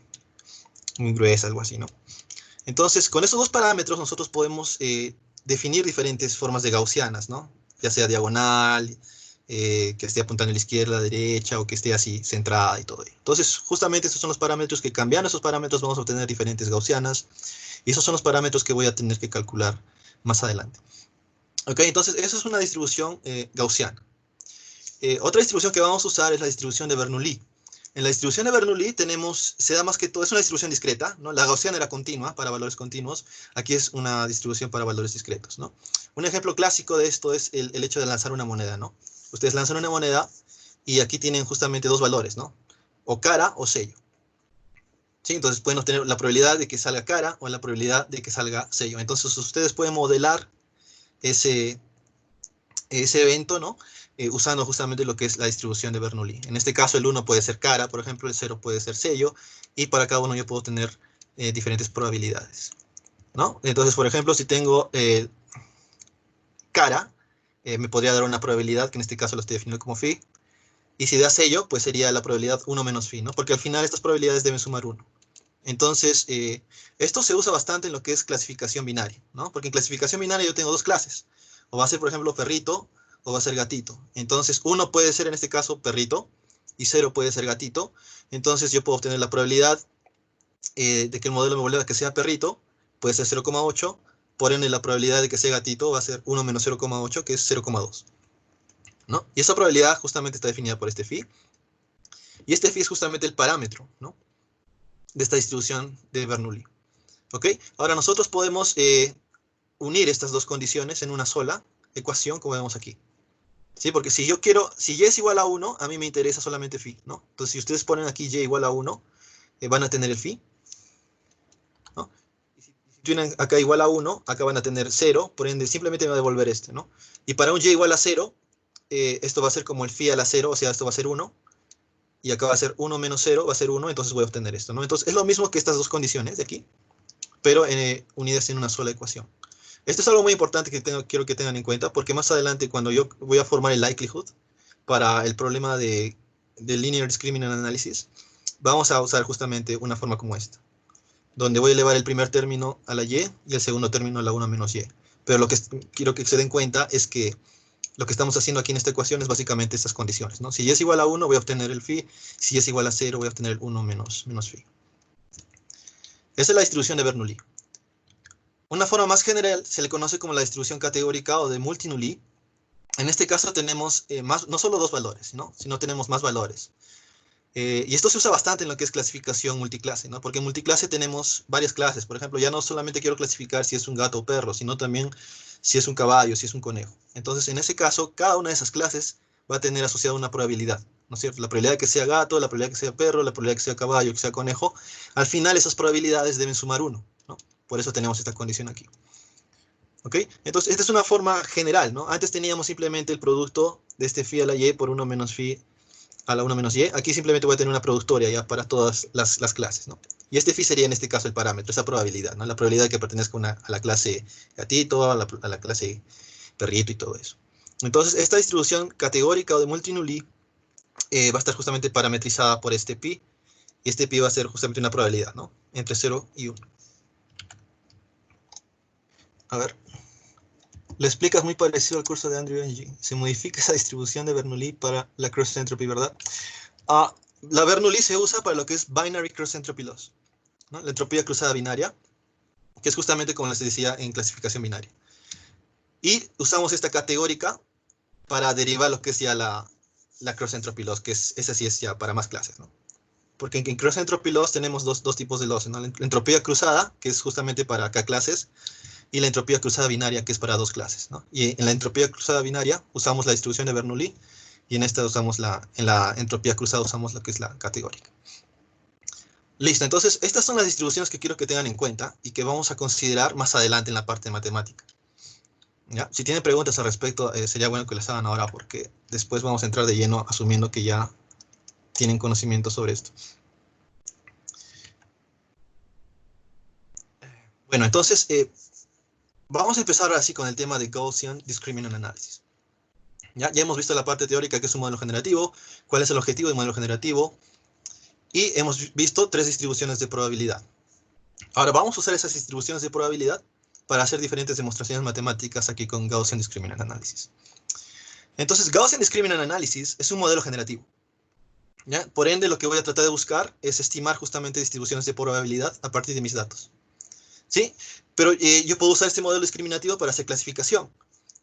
muy gruesa, algo así, ¿no? Entonces, con esos dos parámetros nosotros podemos definir diferentes formas de gaussianas, ¿no? Ya sea diagonal, que esté apuntando a la izquierda, a la derecha, o que esté así centrada y todo ello. Entonces, justamente esos son los parámetros que, cambiando esos parámetros, vamos a obtener diferentes gaussianas, y esos son los parámetros que voy a tener que calcular más adelante. Ok, entonces, eso es una distribución gaussiana. Otra distribución que vamos a usar es la distribución de Bernoulli. En la distribución de Bernoulli se da más que todo, es una distribución discreta, ¿no? La gaussiana era continua, para valores continuos. Aquí es una distribución para valores discretos, ¿no? Un ejemplo clásico de esto es el hecho de lanzar una moneda, ¿no? Ustedes lanzan una moneda y aquí tienen justamente dos valores, ¿no? O cara o sello, ¿sí? Entonces pueden obtener la probabilidad de que salga cara o la probabilidad de que salga sello. Entonces ustedes pueden modelar ese evento, ¿no? Usando justamente lo que es la distribución de Bernoulli. En este caso, el 1 puede ser cara, por ejemplo, el 0 puede ser sello, y para cada uno yo puedo tener diferentes probabilidades, ¿no? Entonces, por ejemplo, si tengo cara, me podría dar una probabilidad, que en este caso lo estoy definiendo como phi, y si da sello, pues sería la probabilidad 1 menos phi, ¿no? Porque al final estas probabilidades deben sumar 1. Entonces, esto se usa bastante en lo que es clasificación binaria, ¿no? Porque en clasificación binaria yo tengo dos clases. O va a ser, por ejemplo, perrito, o va a ser gatito. Entonces, 1 puede ser en este caso perrito, y 0 puede ser gatito. Entonces, yo puedo obtener la probabilidad de que el modelo me vuelva a que sea perrito, puede ser 0,8. Por ende, la probabilidad de que sea gatito va a ser 1 menos 0,8, que es 0,2, ¿no? Y esa probabilidad justamente está definida por este phi. Y este phi es justamente el parámetro, ¿no?, de esta distribución de Bernoulli. ¿Ok? Ahora nosotros podemos unir estas dos condiciones en una sola ecuación, como vemos aquí. ¿Sí? Porque si yo quiero, si y es igual a 1, a mí me interesa solamente phi, ¿no? Entonces, si ustedes ponen aquí y igual a 1, van a tener el phi, ¿no? Y si tienen acá igual a 1, acá van a tener 0, por ende, simplemente me va a devolver este, ¿no? Y para un y igual a 0, esto va a ser como el phi a la 0, o sea, esto va a ser 1, y acá va a ser 1 menos 0, va a ser 1, entonces voy a obtener esto, ¿no? Entonces, es lo mismo que estas dos condiciones de aquí, pero unidas en una sola ecuación. Esto es algo muy importante que quiero que tengan en cuenta, porque más adelante, cuando yo voy a formar el likelihood para el problema de linear discriminant analysis, vamos a usar justamente una forma como esta, donde voy a elevar el primer término a la y el segundo término a la 1 menos y. Pero lo que quiero que se den cuenta es que lo que estamos haciendo aquí en esta ecuación es básicamente estas condiciones, ¿no? Si y es igual a 1, voy a obtener el phi. Si y es igual a 0, voy a obtener el 1 menos phi. Esa es la distribución de Bernoulli. Una forma más general se le conoce como la distribución categórica o de multinulí. En este caso tenemos no solo dos valores, ¿no? Sino tenemos más valores. Y esto se usa bastante en lo que es clasificación multiclase, ¿no? Porque en multiclase tenemos varias clases. Por ejemplo, ya no solamente quiero clasificar si es un gato o perro, sino también si es un caballo, si es un conejo. Entonces, en ese caso, cada una de esas clases va a tener asociada una probabilidad, ¿no es cierto? La probabilidad de que sea gato, la probabilidad de que sea perro, la probabilidad de que sea caballo, que sea conejo. Al final, esas probabilidades deben sumar 1, ¿no? Por eso tenemos esta condición aquí. ¿Ok? Entonces, esta es una forma general, ¿no? Antes teníamos simplemente el producto de este phi a la y por 1 menos phi a la 1 menos y. Aquí simplemente voy a tener una productoria ya para todas las clases, ¿no? Y este phi sería en este caso el parámetro, esa probabilidad, ¿no? La probabilidad de que pertenezca a la clase gatito, a la clase perrito y todo eso. Entonces, esta distribución categórica o de multinulí va a estar justamente parametrizada por este pi, y este pi va a ser justamente una probabilidad, ¿no? Entre 0 y 1. A ver. Lo explicas muy parecido al curso de Andrew Ng. Se modifica esa distribución de Bernoulli para la cross entropy, ¿verdad? La Bernoulli se usa para lo que es binary cross entropy loss, ¿no? La entropía cruzada binaria, que es justamente como les decía en clasificación binaria. Y usamos esta categórica para derivar lo que es ya la cross entropy loss, que esa sí es ya para más clases, ¿no? Porque en cross entropy loss tenemos dos tipos de loss, ¿no? La entropía cruzada, que es justamente para K clases, y la entropía cruzada binaria, que es para dos clases, ¿no? Y en la entropía cruzada binaria usamos la distribución de Bernoulli, y en esta en la entropía cruzada usamos lo que es la categórica. Listo, entonces estas son las distribuciones que quiero que tengan en cuenta y que vamos a considerar más adelante en la parte de matemática. ¿Ya? Si tienen preguntas al respecto, sería bueno que las hagan ahora porque después vamos a entrar de lleno asumiendo que ya tienen conocimiento sobre esto. Bueno, entonces vamos a empezar así con el tema de Gaussian Discriminant Analysis. Ya hemos visto la parte teórica que es un modelo generativo, cuál es el objetivo del modelo generativo, y hemos visto tres distribuciones de probabilidad. Ahora vamos a usar esas distribuciones de probabilidad para hacer diferentes demostraciones matemáticas aquí con Gaussian Discriminant Analysis. Entonces, Gaussian Discriminant Analysis es un modelo generativo, ¿ya? Por ende, lo que voy a tratar de buscar es estimar justamente distribuciones de probabilidad a partir de mis datos, ¿sí? Pero yo puedo usar este modelo discriminativo para hacer clasificación,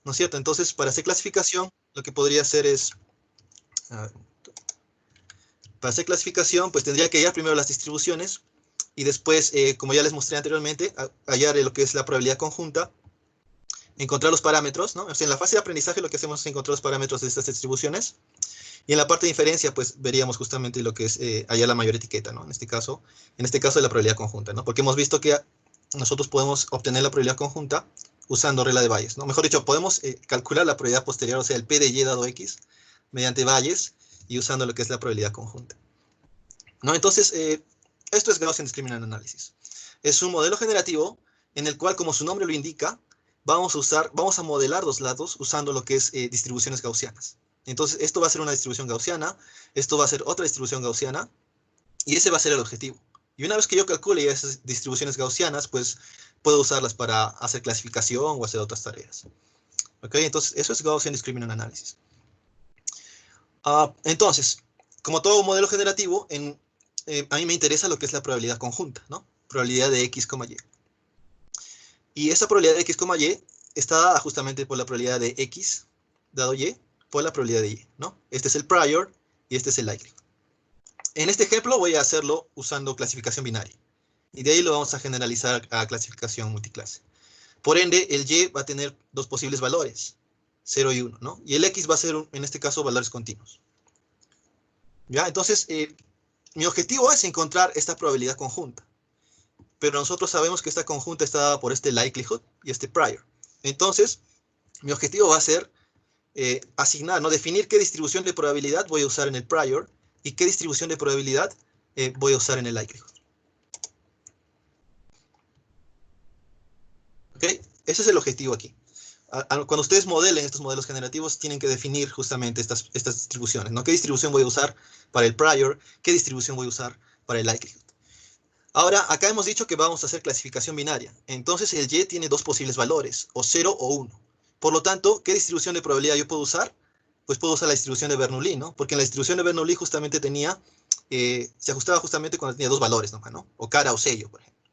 ¿no es cierto? Entonces, para hacer clasificación, lo que podría hacer es... para hacer clasificación, pues tendría que hallar primero las distribuciones y después, como ya les mostré anteriormente, hallar lo que es la probabilidad conjunta, encontrar los parámetros, ¿no? O sea, en la fase de aprendizaje lo que hacemos es encontrar los parámetros de estas distribuciones, y en la parte de inferencia, pues veríamos justamente lo que es hallar la mayor etiqueta, ¿no? En este caso de la probabilidad conjunta, ¿no? Porque hemos visto que nosotros podemos obtener la probabilidad conjunta usando regla de Bayes, ¿no? Mejor dicho, podemos calcular la probabilidad posterior, o sea, el P de Y dado X, mediante Bayes y usando lo que es la probabilidad conjunta, ¿no? Entonces, esto es Gaussian Discriminant Analysis. Es un modelo generativo en el cual, como su nombre lo indica, vamos a modelar los lados usando lo que es distribuciones gaussianas. Entonces, esto va a ser una distribución gaussiana, esto va a ser otra distribución gaussiana, y ese va a ser el objetivo. Y una vez que yo calcule esas distribuciones gaussianas, pues puedo usarlas para hacer clasificación o hacer otras tareas. ¿Ok? Entonces, eso es Gaussian Discriminant Analysis. Entonces, como todo modelo generativo, a mí me interesa lo que es la probabilidad conjunta, ¿no? Probabilidad de X, Y. Y esa probabilidad de X, Y está dada justamente por la probabilidad de X dado Y por la probabilidad de Y, ¿no? Este es el prior y este es el likelihood. En este ejemplo voy a hacerlo usando clasificación binaria. Y de ahí lo vamos a generalizar a clasificación multiclase. Por ende, el Y va a tener dos posibles valores. 0 y 1, ¿no? Y el X va a ser, en este caso, valores continuos. ¿Ya? Entonces, mi objetivo es encontrar esta probabilidad conjunta. Pero nosotros sabemos que esta conjunta está dada por este likelihood y este prior. Entonces, mi objetivo va a ser asignar, ¿no? Definir qué distribución de probabilidad voy a usar en el prior y qué distribución de probabilidad voy a usar en el likelihood. ¿Ok? Ese es el objetivo aquí. Cuando ustedes modelen estos modelos generativos, tienen que definir justamente estas distribuciones, ¿no? ¿Qué distribución voy a usar para el prior? ¿Qué distribución voy a usar para el likelihood? Ahora, acá hemos dicho que vamos a hacer clasificación binaria. Entonces, el y tiene dos posibles valores, o 0 o 1. Por lo tanto, ¿qué distribución de probabilidad yo puedo usar? Pues puedo usar la distribución de Bernoulli, ¿no? Porque en la distribución de Bernoulli justamente tenía, se ajustaba justamente cuando tenía dos valores, ¿no? O cara o sello, por ejemplo.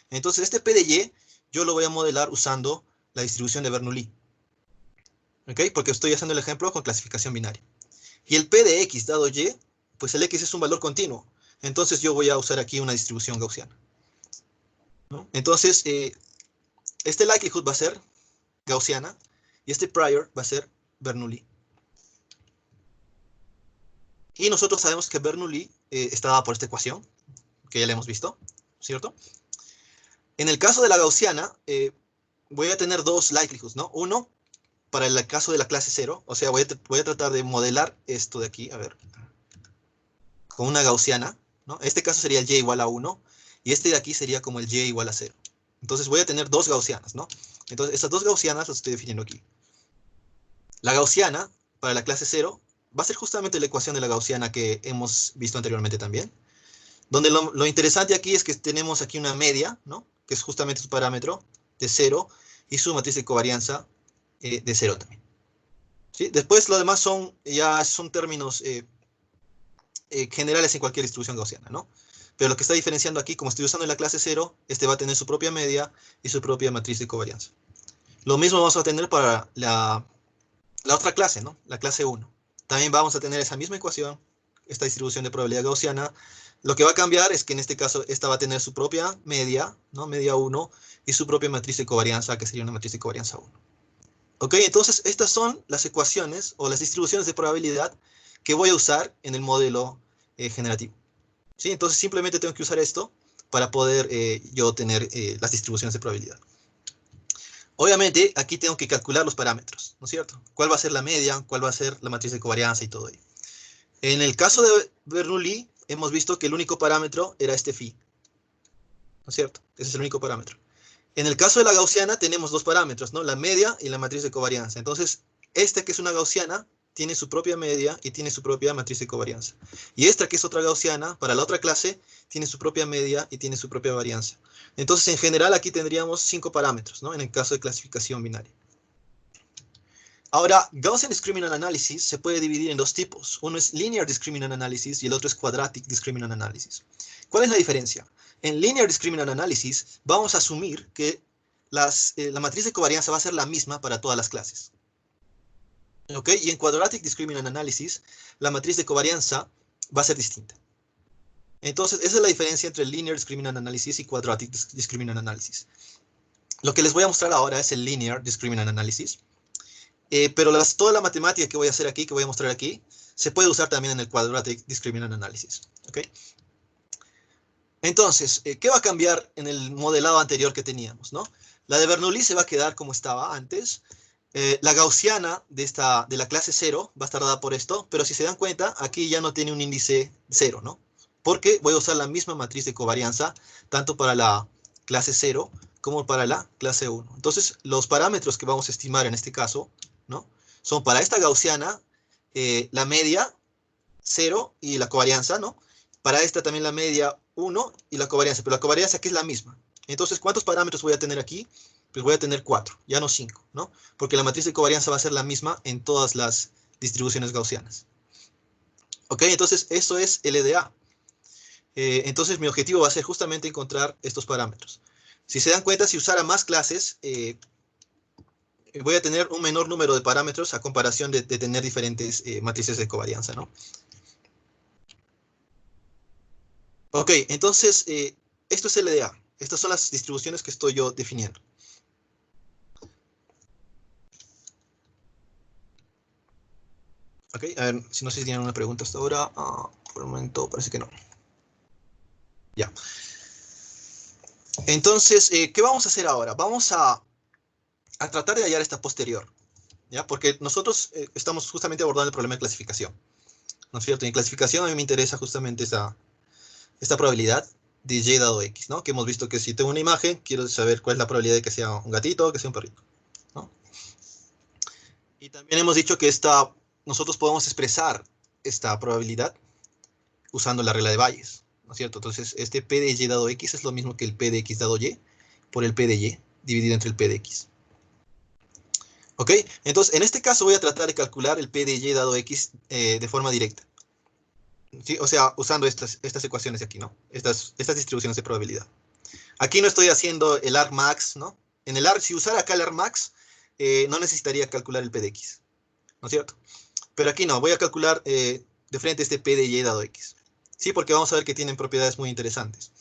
Entonces, este P de Y, yo lo voy a modelar usando la distribución de Bernoulli. ¿Ok? Porque estoy haciendo el ejemplo con clasificación binaria. Y el P de X dado Y, pues el X es un valor continuo. Entonces, yo voy a usar aquí una distribución gaussiana, ¿no? Entonces, este likelihood va a ser gaussiana y este prior va a ser Bernoulli. Y nosotros sabemos que Bernoulli está dada por esta ecuación, que ya la hemos visto, ¿cierto? En el caso de la gaussiana, voy a tener dos likelihoods, ¿no? Uno, para el caso de la clase 0, o sea, voy a tratar de modelar esto de aquí, a ver, con una gaussiana, ¿no? Este caso sería el y igual a 1, y este de aquí sería como el y igual a 0. Entonces voy a tener dos gaussianas, ¿no? Entonces, estas dos gaussianas las estoy definiendo aquí. La gaussiana, para la clase 0, va a ser justamente la ecuación de la gaussiana que hemos visto anteriormente también. Donde lo interesante aquí es que tenemos aquí una media, ¿no? Que es justamente su parámetro de 0 y su matriz de covarianza de 0 también. ¿Sí? Después lo demás ya son términos generales en cualquier distribución gaussiana, ¿no? Pero lo que está diferenciando aquí, como estoy usando en la clase 0, este va a tener su propia media y su propia matriz de covarianza. Lo mismo vamos a tener para la otra clase, ¿no? La clase 1. También vamos a tener esa misma ecuación, esta distribución de probabilidad gaussiana. Lo que va a cambiar es que en este caso esta va a tener su propia media, ¿no? Media 1, y su propia matriz de covarianza, que sería una matriz de covarianza 1. ¿Ok? Entonces, estas son las ecuaciones o las distribuciones de probabilidad que voy a usar en el modelo generativo. ¿Sí? Entonces, simplemente tengo que usar esto para poder yo tener las distribuciones de probabilidad. Obviamente, aquí tengo que calcular los parámetros, ¿no es cierto? ¿Cuál va a ser la media? ¿Cuál va a ser la matriz de covarianza y todo ello? En el caso de Bernoulli, hemos visto que el único parámetro era este phi, ¿no es cierto? Ese es el único parámetro. En el caso de la gaussiana tenemos dos parámetros, ¿no? La media y la matriz de covarianza. Entonces, este que es una gaussiana tiene su propia media y tiene su propia matriz de covarianza. Y esta que es otra gaussiana, para la otra clase, tiene su propia media y tiene su propia varianza. Entonces, en general, aquí tendríamos 5 parámetros, ¿no? En el caso de clasificación binaria. Ahora, Gaussian Discriminant Analysis se puede dividir en dos tipos. Uno es Linear Discriminant Analysis y el otro es Quadratic Discriminant Analysis. ¿Cuál es la diferencia? En Linear Discriminant Analysis vamos a asumir que la matriz de covarianza va a ser la misma para todas las clases. ¿Ok? Y en Quadratic Discriminant Analysis, la matriz de covarianza va a ser distinta. Entonces, esa es la diferencia entre Linear Discriminant Analysis y Quadratic Discriminant Analysis. Lo que les voy a mostrar ahora es el Linear Discriminant Analysis. Pero toda la matemática que voy a hacer aquí, que voy a mostrar aquí, se puede usar también en el Quadratic Discriminant Analysis. ¿Okay? Entonces, ¿qué va a cambiar en el modelado anterior que teníamos? ¿No? La de Bernoulli se va a quedar como estaba antes. La gaussiana de la clase 0 va a estar dada por esto, pero si se dan cuenta, aquí ya no tiene un índice 0, ¿no? Porque voy a usar la misma matriz de covarianza, tanto para la clase 0 como para la clase 1. Entonces, los parámetros que vamos a estimar en este caso, ¿no? Son para esta gaussiana, la media 0 y la covarianza, ¿no? Para esta también la media 1 y la covarianza, pero la covarianza aquí es la misma. Entonces, ¿cuántos parámetros voy a tener aquí? Pues voy a tener 4, ya no 5, ¿no? Porque la matriz de covarianza va a ser la misma en todas las distribuciones gaussianas. ¿Ok? Entonces, eso es LDA. Entonces, mi objetivo va a ser justamente encontrar estos parámetros. Si se dan cuenta, si usara más clases, voy a tener un menor número de parámetros a comparación de tener diferentes matrices de covarianza, ¿no? Ok, entonces, esto es LDA. Estas son las distribuciones que estoy yo definiendo. Ok, a ver, si no sé si tienen una pregunta hasta ahora. Por el momento parece que no. Ya. Entonces, ¿qué vamos a hacer ahora? Vamos a tratar de hallar esta posterior, ¿ya? Porque nosotros estamos justamente abordando el problema de clasificación, ¿no es cierto? Y en clasificación a mí me interesa justamente esta probabilidad de y dado x, ¿no? Que hemos visto que si tengo una imagen, quiero saber cuál es la probabilidad de que sea un gatito o que sea un perrito, ¿no? Y también hemos dicho que nosotros podemos expresar esta probabilidad usando la regla de Bayes, ¿no es cierto? Entonces, este P de y dado x es lo mismo que el P de x dado y por el P de y dividido entre el P de x. ¿Ok? Entonces, en este caso voy a tratar de calcular el P de y dado x de forma directa. ¿Sí? O sea, usando estas ecuaciones de aquí, ¿no? Estas distribuciones de probabilidad. Aquí no estoy haciendo el argmax, ¿no? En el arg, si usara acá el argmax, no necesitaría calcular el P de x, ¿no es cierto? Pero aquí no, voy a calcular de frente este P de y dado x. Sí, porque vamos a ver que tienen propiedades muy interesantes.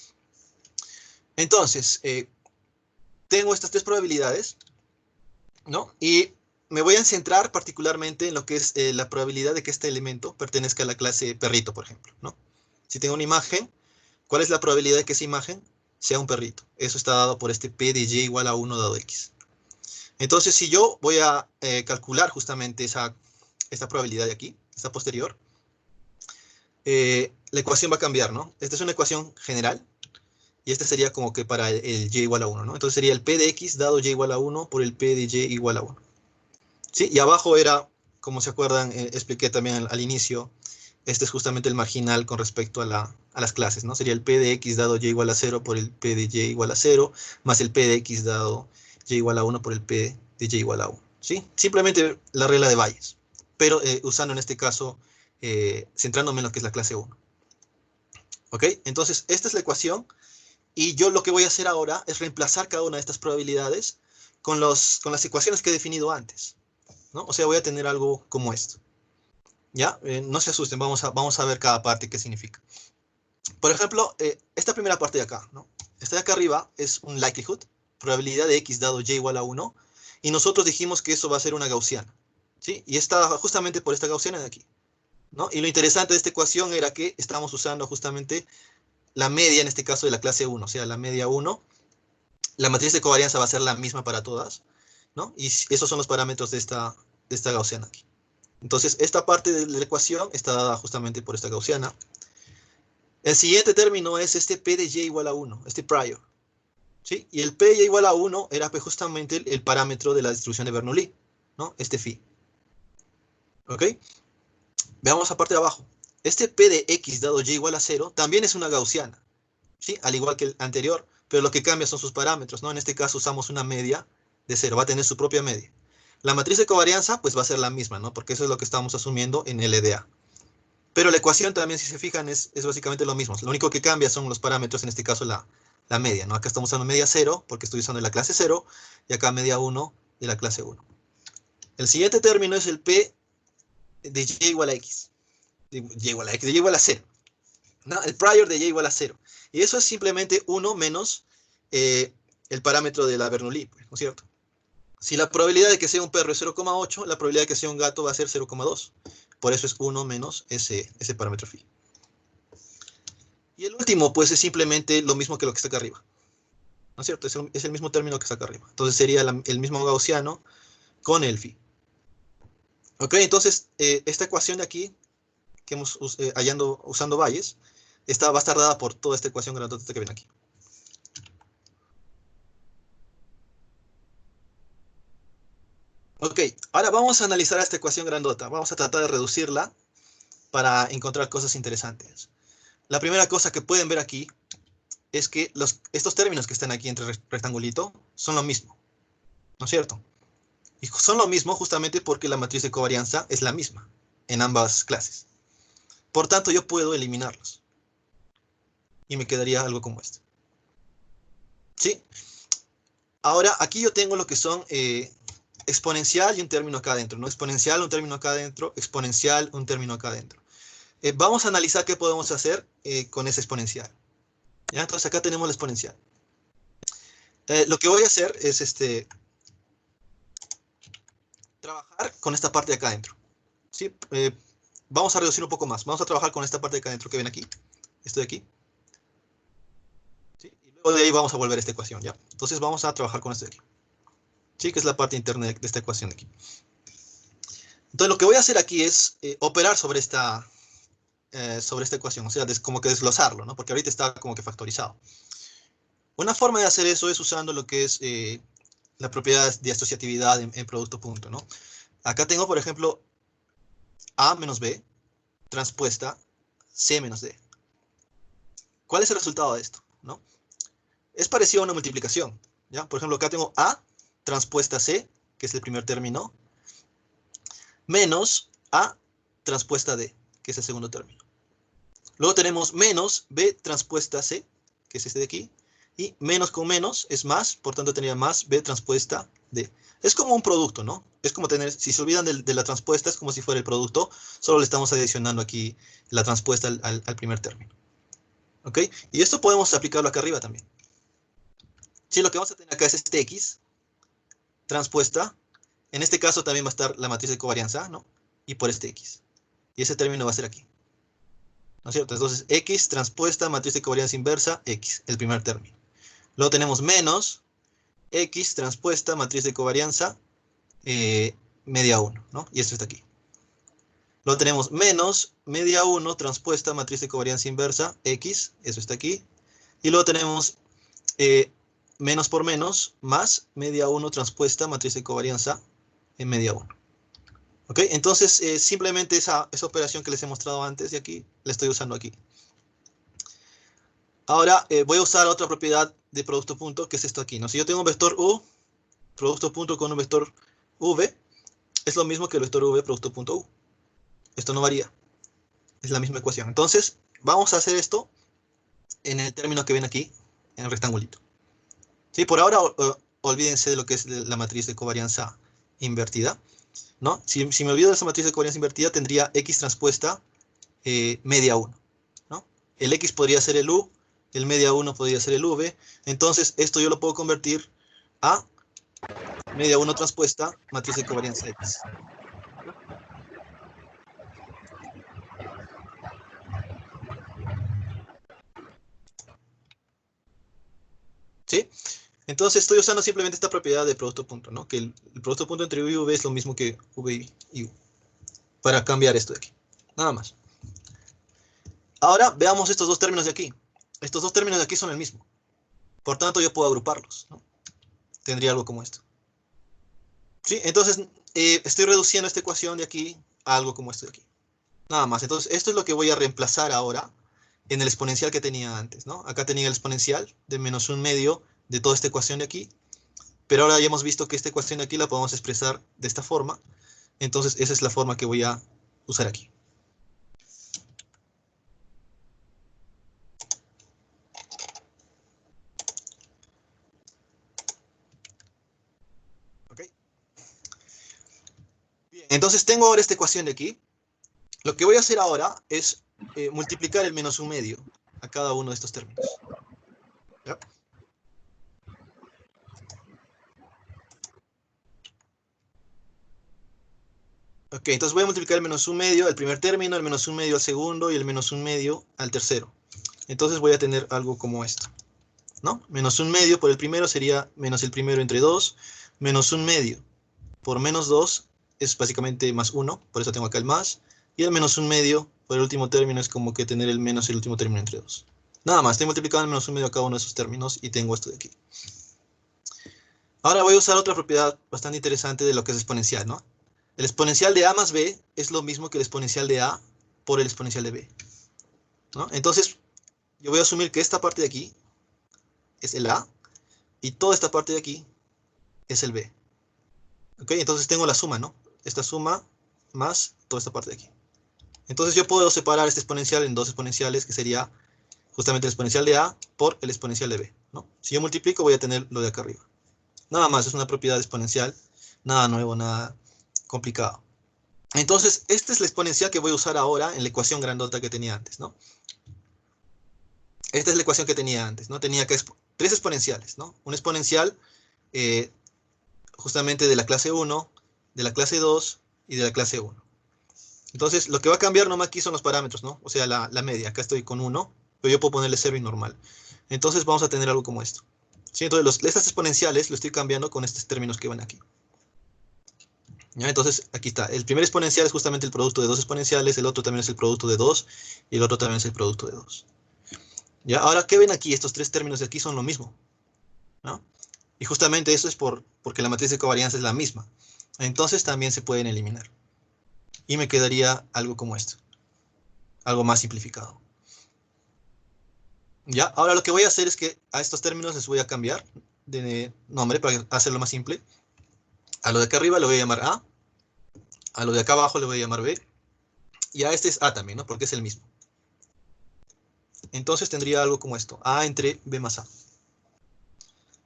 Entonces, tengo estas tres probabilidades, ¿no? Y me voy a centrar particularmente en lo que es la probabilidad de que este elemento pertenezca a la clase perrito, por ejemplo, ¿no? Si tengo una imagen, ¿cuál es la probabilidad de que esa imagen sea un perrito? Eso está dado por este P de y igual a 1 dado x. Entonces, si yo voy a calcular justamente esta probabilidad de aquí, esta posterior, la ecuación va a cambiar, ¿no? Esta es una ecuación general, y esta sería como que para el y igual a 1, ¿no? Entonces sería el P de x dado y igual a 1 por el P de y igual a 1. ¿Sí? Y abajo era, como se acuerdan, expliqué también al inicio, este es justamente el marginal con respecto a las clases, ¿no? Sería el P de x dado y igual a 0 por el P de y igual a 0, más el P de x dado y igual a 1 por el P de y igual a 1, ¿sí? Simplemente la regla de Bayes, pero usando en este caso, centrándome en lo que es la clase 1. ¿Ok? Entonces, esta es la ecuación, y yo lo que voy a hacer ahora es reemplazar cada una de estas probabilidades con las ecuaciones que he definido antes, ¿no? O sea, voy a tener algo como esto. ¿Ya? No se asusten, vamos a ver cada parte qué significa. Por ejemplo, esta primera parte de acá, ¿no? Esta de acá arriba es un likelihood, probabilidad de x dado y igual a 1, y nosotros dijimos que eso va a ser una gaussiana, ¿sí? Y está justamente por esta gaussiana de aquí, ¿no? Y lo interesante de esta ecuación era que estamos usando justamente la media, en este caso de la clase 1, o sea, la media 1. La matriz de covarianza va a ser la misma para todas, ¿no? Y esos son los parámetros de esta gaussiana aquí. Entonces, esta parte de la ecuación está dada justamente por esta gaussiana. El siguiente término es este P de y igual a 1, este prior, ¿sí? Y el P de y igual a 1 era pues justamente el parámetro de la distribución de Bernoulli, ¿no? Este phi. ¿Ok? Veamos la parte de abajo. Este P de x dado y igual a 0 también es una gaussiana, ¿sí? Al igual que el anterior, pero lo que cambia son sus parámetros, ¿no? En este caso usamos una media de 0, va a tener su propia media. La matriz de covarianza pues va a ser la misma, ¿no? Porque eso es lo que estamos asumiendo en LDA. Pero la ecuación también, si se fijan, es básicamente lo mismo. Lo único que cambia son los parámetros, en este caso la media, ¿no? Acá estamos usando media 0 porque estoy usando la clase 0 y acá media 1 de la clase 1. El siguiente término es el P de y igual a x. De y igual a x, de y igual a 0. ¿No? El prior de y igual a 0. Y eso es simplemente 1 menos el parámetro de la Bernoulli, pues, ¿no es cierto? Si la probabilidad de que sea un perro es 0,8, la probabilidad de que sea un gato va a ser 0,2. Por eso es 1 menos ese parámetro phi. Y el último, pues, es simplemente lo mismo que lo que está acá arriba, ¿no es cierto? Es el mismo término que está acá arriba. Entonces sería el mismo gaussiano con el phi. Ok, entonces esta ecuación de aquí, que hemos usando Bayes, va a estar dada por toda esta ecuación grandota que ven aquí. Ok, ahora vamos a analizar esta ecuación grandota. Vamos a tratar de reducirla para encontrar cosas interesantes. La primera cosa que pueden ver aquí es que estos términos que están aquí entre rectangulito son lo mismo, ¿no es cierto? Y son lo mismo justamente porque la matriz de covarianza es la misma en ambas clases. Por tanto, yo puedo eliminarlos. Y me quedaría algo como este. ¿Sí? Ahora, aquí yo tengo lo que son exponencial y un término acá adentro, ¿no? Exponencial, un término acá adentro, exponencial, un término acá adentro. Vamos a analizar qué podemos hacer con ese exponencial. ¿Ya? Entonces acá tenemos la exponencial. Lo que voy a hacer es trabajar con esta parte de acá adentro. ¿sí? Vamos a reducir un poco más. Vamos a trabajar con esta parte de acá adentro que ven aquí. Esto de aquí. ¿Sí? Y luego de ahí vamos a volver a esta ecuación, ¿ya? Entonces vamos a trabajar con esto de aquí. ¿Sí? Que es la parte interna de esta ecuación de aquí. Entonces lo que voy a hacer aquí es operar sobre esta ecuación. O sea, como que desglosarlo, ¿no? Porque ahorita está como que factorizado. Una forma de hacer eso es usando lo que es la propiedad de asociatividad en producto punto, ¿no? Acá tengo, por ejemplo, A menos B transpuesta C menos D. ¿Cuál es el resultado de esto? ¿No? Es parecido a una multiplicación, ¿ya? Por ejemplo, acá tengo A transpuesta C, que es el primer término, menos A transpuesta D, que es el segundo término. Luego tenemos menos B transpuesta C, que es este de aquí, y menos con menos es más, por tanto tendría más B transpuesta D. Es como un producto, ¿no? Es como tener, si se olvidan de la transpuesta, es como si fuera el producto, solo le estamos adicionando aquí la transpuesta al primer término. ¿Ok? Y esto podemos aplicarlo acá arriba también. Sí, lo que vamos a tener acá es este X transpuesta. En este caso también va a estar la matriz de covarianza, ¿no? Y por este X. Y ese término va a ser aquí. ¿No es cierto? Entonces, X transpuesta matriz de covarianza inversa, X, el primer término. Luego tenemos menos X transpuesta matriz de covarianza media 1, ¿no? Y esto está aquí. Luego tenemos menos media 1 transpuesta matriz de covarianza inversa, X, eso está aquí. Y luego tenemos menos por menos más media 1 transpuesta matriz de covarianza en media 1. ¿Ok? Entonces, simplemente esa operación que les he mostrado antes de aquí, la estoy usando aquí. Ahora voy a usar otra propiedad de producto punto, que es esto aquí, ¿no? Si yo tengo un vector U, producto punto con un vector V, es lo mismo que el vector V, producto punto U. Esto no varía. Es la misma ecuación. Entonces, vamos a hacer esto en el término que ven aquí, en el rectangulito. ¿Sí? Por ahora, olvídense de lo que es la matriz de covarianza invertida, ¿no? Si me olvido de esa matriz de covarianza invertida, tendría X transpuesta media 1, ¿no? El X podría ser el U, el media 1 podría ser el V. Entonces, esto yo lo puedo convertir a media 1 transpuesta matriz de covarianza X. ¿Sí? Entonces estoy usando simplemente esta propiedad de producto punto, ¿no? Que el producto punto entre U y V es lo mismo que V y U. Para cambiar esto de aquí. Nada más. Ahora veamos estos dos términos de aquí. Estos dos términos de aquí son el mismo. Por tanto, yo puedo agruparlos, ¿no? Tendría algo como esto. ¿Sí? Entonces, estoy reduciendo esta ecuación de aquí a algo como esto de aquí. Nada más. Entonces, esto es lo que voy a reemplazar ahora en el exponencial que tenía antes, ¿no? Acá tenía el exponencial de menos un medio de toda esta ecuación de aquí. Pero ahora ya hemos visto que esta ecuación de aquí la podemos expresar de esta forma. Entonces, esa es la forma que voy a usar aquí. ¿Ok? Bien, entonces tengo ahora esta ecuación de aquí. Lo que voy a hacer ahora es multiplicar el menos un medio a cada uno de estos términos. ¿Ya? Ok, entonces voy a multiplicar el menos un medio al primer término, el menos un medio al segundo y el menos un medio al tercero. Entonces voy a tener algo como esto, ¿no? Menos un medio por el primero sería menos el primero entre 2, menos un medio por menos 2 es básicamente más 1, por eso tengo acá el más, y el menos un medio por el último término es como que tener el menos y el último término entre 2. Nada más, estoy multiplicando el menos un medio a cada uno de esos términos y tengo esto de aquí. Ahora voy a usar otra propiedad bastante interesante de lo que es exponencial, ¿no? El exponencial de a más b es lo mismo que el exponencial de a por el exponencial de b, ¿no? Entonces, yo voy a asumir que esta parte de aquí es el a y toda esta parte de aquí es el b. ¿Ok? Entonces tengo la suma, ¿no? Esta suma más toda esta parte de aquí. Entonces yo puedo separar este exponencial en dos exponenciales, que sería justamente el exponencial de a por el exponencial de b, ¿no? Si yo multiplico voy a tener lo de acá arriba. Nada más, es una propiedad exponencial, nada nuevo, nada complicado. Entonces, esta es la exponencial que voy a usar ahora en la ecuación grandota que tenía antes, ¿no? Esta es la ecuación que tenía antes, ¿no? Tenía que tres exponenciales, ¿no? Un exponencial justamente de la clase 1, de la clase 2 y de la clase 1. Entonces, lo que va a cambiar nomás aquí son los parámetros, ¿no? O sea, la media. Acá estoy con 1, pero yo puedo ponerle 0 y normal. Entonces, vamos a tener algo como esto. ¿Sí? Entonces, estas exponenciales lo estoy cambiando con estos términos que van aquí. ¿Ya? Entonces, aquí está. El primer exponencial es justamente el producto de dos exponenciales, el otro también es el producto de 2, y el otro también es el producto de 2. ¿Ya? Ahora, ¿qué ven aquí? Estos tres términos de aquí son lo mismo, ¿no? Y justamente eso es porque la matriz de covarianza es la misma. Entonces, también se pueden eliminar. Y me quedaría algo como esto. Algo más simplificado. ¿Ya? Ahora lo que voy a hacer es que a estos términos les voy a cambiar de nombre para hacerlo más simple. A lo de acá arriba le voy a llamar a lo de acá abajo le voy a llamar B, y a este es A también, ¿no? Porque es el mismo. Entonces tendría algo como esto, A entre B más A.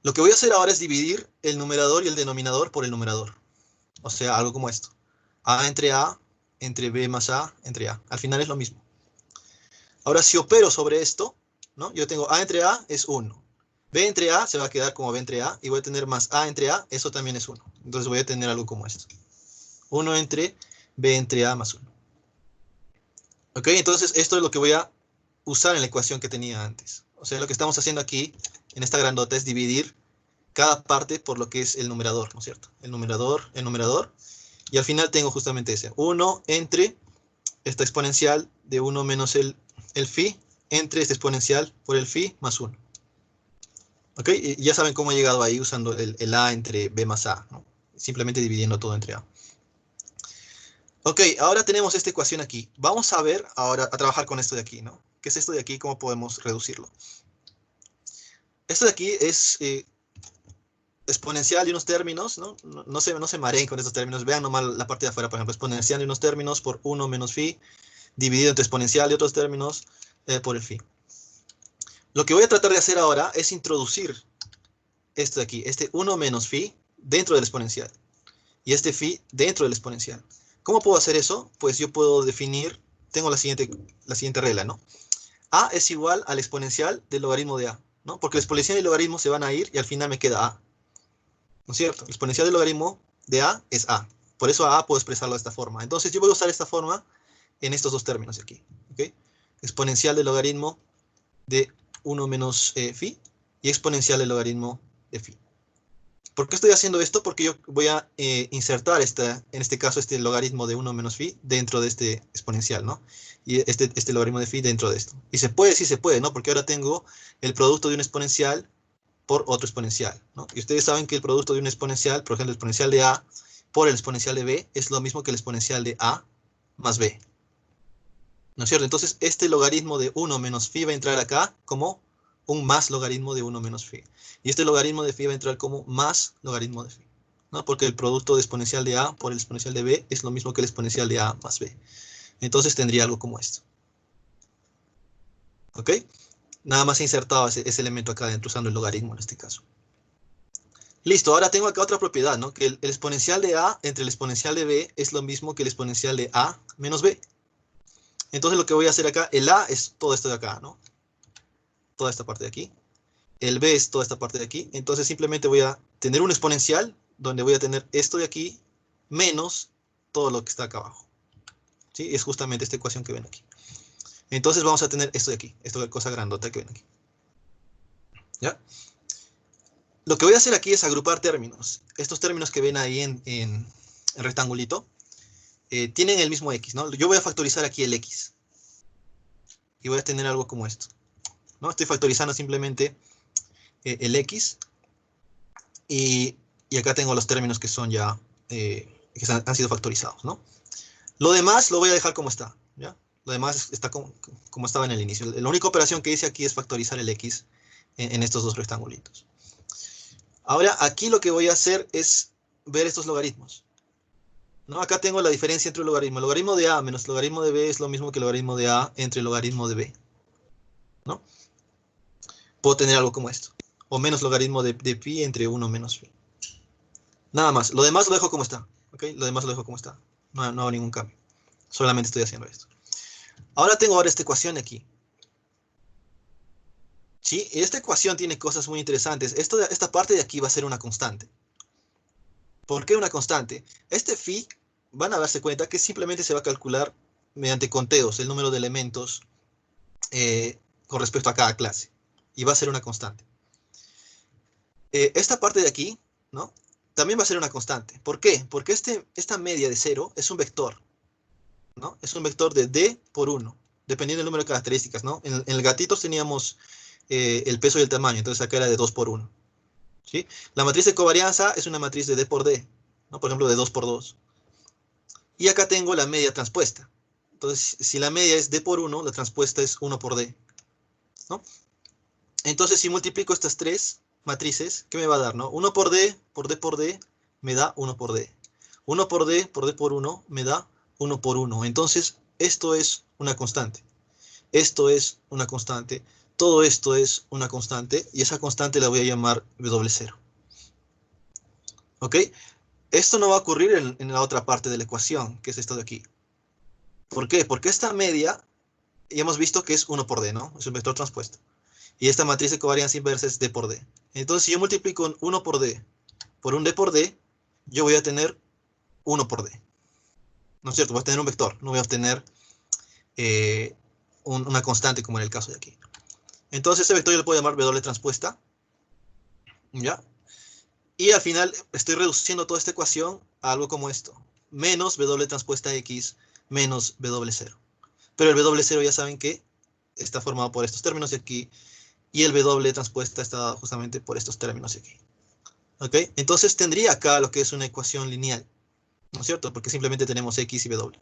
Lo que voy a hacer ahora es dividir el numerador y el denominador por el numerador. O sea, algo como esto. A entre B más A, entre A. Al final es lo mismo. Ahora, si opero sobre esto, ¿no? Yo tengo A entre A es 1. B entre A se va a quedar como B entre A, y voy a tener más A entre A, eso también es 1. Entonces voy a tener algo como esto. 1 entre B entre A más 1. ¿Ok? Entonces esto es lo que voy a usar en la ecuación que tenía antes. O sea, lo que estamos haciendo aquí, en esta grandota, es dividir cada parte por lo que es el numerador, ¿no es cierto? El numerador, y al final tengo justamente ese. 1 entre esta exponencial de 1 menos el phi, entre esta exponencial por el phi más 1. ¿Ok? Y ya saben cómo he llegado ahí usando el A entre B más A, ¿no? Simplemente dividiendo todo entre A. Ok, ahora tenemos esta ecuación aquí. Vamos a ver ahora a trabajar con esto de aquí, ¿no? ¿Qué es esto de aquí? ¿Cómo podemos reducirlo? Esto de aquí es exponencial de unos términos, ¿no? No se mareen con estos términos. Vean nomás la parte de afuera, por ejemplo, exponencial de unos términos por 1 menos phi, dividido entre exponencial de otros términos por el phi. Lo que voy a tratar de hacer ahora es introducir esto de aquí, este 1 menos phi dentro del exponencial, y este phi dentro del exponencial. ¿Cómo puedo hacer eso? Pues yo puedo definir, tengo la siguiente regla, ¿no? A es igual al exponencial del logaritmo de A, ¿no? Porque el exponencial y el logaritmo se van a ir y al final me queda A, ¿no es cierto? El exponencial del logaritmo de A es A. Por eso a puedo expresarlo de esta forma. Entonces yo voy a usar esta forma en estos dos términos de aquí, ¿ok? Exponencial del logaritmo de 1 menos phi y exponencial del logaritmo de phi. ¿Por qué estoy haciendo esto? Porque yo voy a insertar en este caso este logaritmo de 1 menos phi dentro de este exponencial, ¿no? Y este logaritmo de phi dentro de esto. Y se puede, sí se puede, ¿no? Porque ahora tengo el producto de un exponencial por otro exponencial, ¿no? Y ustedes saben que el producto de un exponencial, por ejemplo, el exponencial de A por el exponencial de B es lo mismo que el exponencial de A más B, ¿no es cierto? Entonces, este logaritmo de 1 menos phi va a entrar acá como un más logaritmo de 1 menos phi. Y este logaritmo de phi va a entrar como más logaritmo de phi, ¿no? Porque el producto de exponencial de A por el exponencial de B es lo mismo que el exponencial de A más B. Entonces, tendría algo como esto. ¿Ok? Nada más he insertado ese elemento acá dentro usando el logaritmo en este caso. Listo, ahora tengo acá otra propiedad, ¿no? Que el exponencial de A entre el exponencial de B es lo mismo que el exponencial de A menos B. Entonces lo que voy a hacer acá, el A es todo esto de acá, ¿no? Toda esta parte de aquí. El B es toda esta parte de aquí. Entonces simplemente voy a tener un exponencial donde voy a tener esto de aquí menos todo lo que está acá abajo. ¿Sí? Es justamente esta ecuación que ven aquí. Entonces vamos a tener esto de aquí, esta cosa grandota que ven aquí. ¿Ya? Lo que voy a hacer aquí es agrupar términos. Estos términos que ven ahí en rectangulito tienen el mismo x, ¿no? Yo voy a factorizar aquí el x. Y voy a tener algo como esto, ¿no? Estoy factorizando simplemente el x. Y acá tengo los términos que son ya, que han sido factorizados, ¿no? Lo demás lo voy a dejar como está, ¿ya? Lo demás está como estaba en el inicio. La única operación que hice aquí es factorizar el x en estos dos rectangulitos. Ahora, aquí lo que voy a hacer es ver estos logaritmos, ¿no? Acá tengo la diferencia entre el logaritmo. El logaritmo de a menos el logaritmo de b es lo mismo que el logaritmo de a entre el logaritmo de b, ¿no? Puedo tener algo como esto. O menos logaritmo de pi entre 1 menos pi. Nada más. Lo demás lo dejo como está, ¿ok? Lo demás lo dejo como está. No hago ningún cambio. Solamente estoy haciendo esto. Ahora tengo esta ecuación aquí. ¿Sí? Y esta ecuación tiene cosas muy interesantes. Esta parte de aquí va a ser una constante. ¿Por qué una constante? Este phi van a darse cuenta que simplemente se va a calcular mediante conteos el número de elementos con respecto a cada clase. Y va a ser una constante. Esta parte de aquí, ¿no? También va a ser una constante. ¿Por qué? Porque esta media de 0 es un vector, ¿no? Es un vector de d por 1, dependiendo del número de características, ¿no? En el gatito teníamos el peso y el tamaño, entonces acá era de 2 por 1. ¿Sí? La matriz de covarianza es una matriz de d por d, ¿no? Por ejemplo, de 2 por 2. Y acá tengo la media transpuesta. Entonces, si la media es d por 1, la transpuesta es 1 por d, ¿no? Entonces, si multiplico estas tres matrices, ¿qué me va a dar, no? 1 por d, por d por d, me da 1 por d. 1 por d por 1, me da 1 por 1. Entonces, esto es una constante. Esto es una constante. Todo esto es una constante. Y esa constante la voy a llamar W0. ¿Ok? Esto no va a ocurrir en la otra parte de la ecuación, que es esto de aquí. ¿Por qué? Porque esta media, ya hemos visto que es 1 por d, ¿no? Es un vector transpuesto. Y esta matriz de covarianza inversa es d por d. Entonces, si yo multiplico 1 por d por un d por d, yo voy a tener 1 por d. ¿No es cierto? Voy a tener un vector, no voy a obtener una constante como en el caso de aquí. Entonces, ese vector yo le puedo llamar W transpuesta. ¿Ya? Y al final estoy reduciendo toda esta ecuación a algo como esto. Menos W transpuesta X menos W0. Pero el W0 ya saben que está formado por estos términos de aquí. Y el W transpuesta está justamente por estos términos de aquí. ¿Ok? Entonces tendría acá lo que es una ecuación lineal. ¿No es cierto? Porque simplemente tenemos X y W.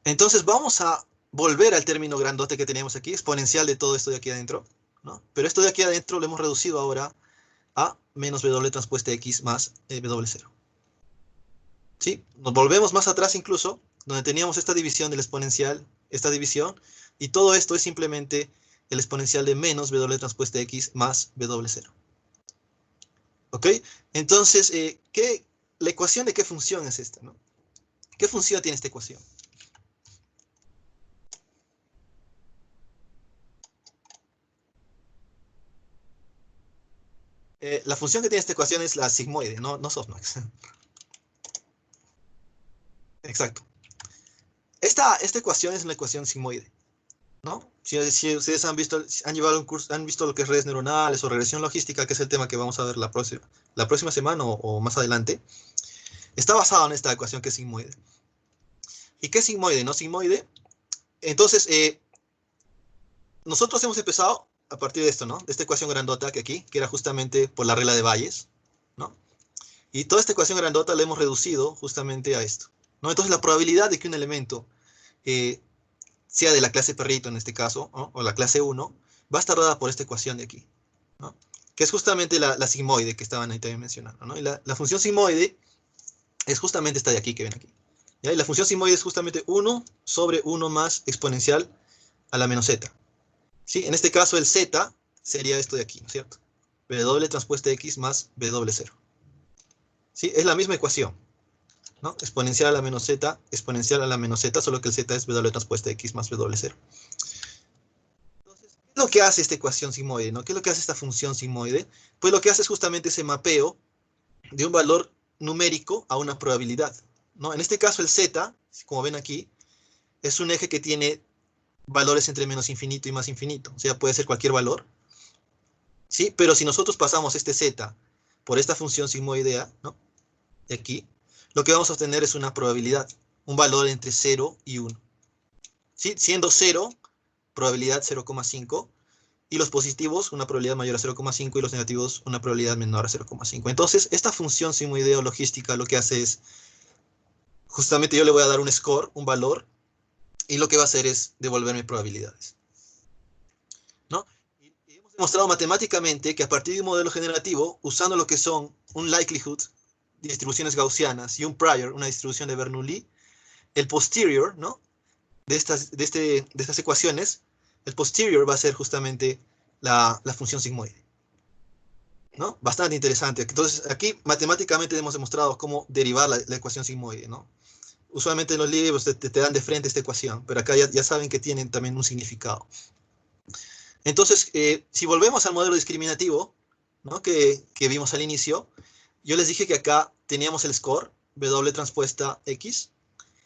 Entonces vamos a volver al término grandote que teníamos aquí, exponencial de todo esto de aquí adentro, ¿no? Pero esto de aquí adentro lo hemos reducido ahora a menos W transpuesta X más W0. ¿Sí? Nos volvemos más atrás incluso, donde teníamos esta división del exponencial, esta división, y todo esto es simplemente el exponencial de menos W transpuesta X más W0. ¿Ok? Entonces, la ecuación de qué función es esta, ¿no? ¿Qué función tiene esta ecuación? La función que tiene esta ecuación es la sigmoide, no softmax. Exacto. Esta ecuación es una ecuación sigmoide, ¿no? Si ustedes han llevado un curso, han visto lo que es redes neuronales o regresión logística, que es el tema que vamos a ver la próxima semana o más adelante, está basado en esta ecuación que es sigmoide. ¿Y qué es sigmoide? ¿No sigmoide? Entonces, nosotros hemos empezado a partir de esto, ¿no? De esta ecuación grandota que aquí, que era justamente por la regla de Bayes, ¿no? Y toda esta ecuación grandota la hemos reducido justamente a esto, ¿no? Entonces, la probabilidad de que un elemento sea de la clase perrito en este caso, ¿no? O la clase 1, va a estar dada por esta ecuación de aquí, ¿no? Que es justamente la sigmoide que estaban ahí también mencionando, ¿no? Y la función sigmoide es justamente esta de aquí que ven aquí. ¿Ya? Y la función sigmoide es justamente 1 sobre 1 más exponencial a la menos z. ¿Sí? En este caso el z sería esto de aquí, ¿no es cierto? W transpuesta x más W0. ¿Sí? Es la misma ecuación, ¿no? Exponencial a la menos z, exponencial a la menos z, solo que el z es W transpuesta x más W0. Entonces, ¿qué es lo que hace esta ecuación sigmoide, ¿no? ¿Qué es lo que hace esta función sigmoide? Pues lo que hace es justamente ese mapeo de un valor numérico a una probabilidad, ¿no? En este caso el z, como ven aquí, es un eje que tiene valores entre menos infinito y más infinito. O sea, puede ser cualquier valor, ¿sí? Pero si nosotros pasamos este z por esta función sigmoidea, ¿no? De aquí, lo que vamos a obtener es una probabilidad, un valor entre 0 y 1. ¿Sí? Siendo 0, probabilidad 0,5, y los positivos una probabilidad mayor a 0,5 y los negativos una probabilidad menor a 0,5. Entonces, esta función sigmoidea logística lo que hace es, justamente yo le voy a dar un score, un valor, y lo que va a hacer es devolverme probabilidades, ¿no? Y hemos demostrado matemáticamente que a partir de un modelo generativo, usando lo que son un likelihood, distribuciones gaussianas, y un prior, una distribución de Bernoulli, el posterior, ¿no? De estas ecuaciones, el posterior va a ser justamente la función sigmoide, ¿no? Bastante interesante. Entonces, aquí matemáticamente hemos demostrado cómo derivar la ecuación sigmoide, ¿no? Usualmente en los libros te dan de frente esta ecuación, pero acá ya saben que tienen también un significado. Entonces, si volvemos al modelo discriminativo, ¿no? que vimos al inicio, yo les dije que acá teníamos el score, W transpuesta X.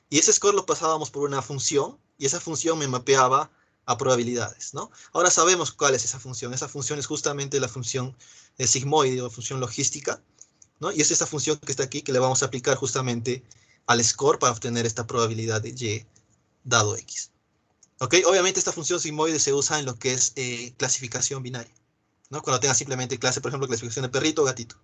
Y ese score lo pasábamos por una función, y esa función me mapeaba a probabilidades, ¿no? Ahora sabemos cuál es esa función. Esa función es justamente la función sigmoide o función logística, ¿no? Y es esta función que está aquí que le vamos a aplicar justamente al score para obtener esta probabilidad de Y dado X. ¿Ok? Obviamente esta función sigmoide se usa en lo que es clasificación binaria, ¿no? Cuando tenga simplemente clase, por ejemplo, clasificación de perrito o gatito.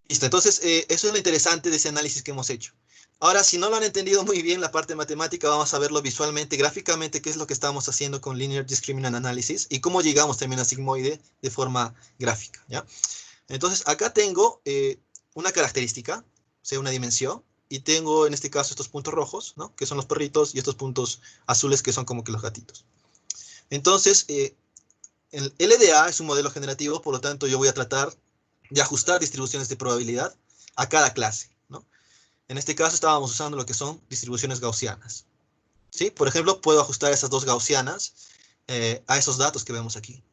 Listo, entonces eso es lo interesante de ese análisis que hemos hecho. Ahora, si no lo han entendido muy bien la parte matemática, vamos a verlo visualmente, gráficamente, qué es lo que estamos haciendo con Linear Discriminant Analysis y cómo llegamos también a sigmoide de forma gráfica, ¿ya? Entonces, acá tengo una característica, o sea, una dimensión, y tengo en este caso estos puntos rojos, ¿no? Que son los perritos, y estos puntos azules que son como que los gatitos. Entonces, el LDA es un modelo generativo, por lo tanto, yo voy a tratar de ajustar distribuciones de probabilidad a cada clase, ¿no? En este caso estábamos usando lo que son distribuciones gaussianas, ¿sí? Por ejemplo, puedo ajustar esas dos gaussianas a esos datos que vemos aquí.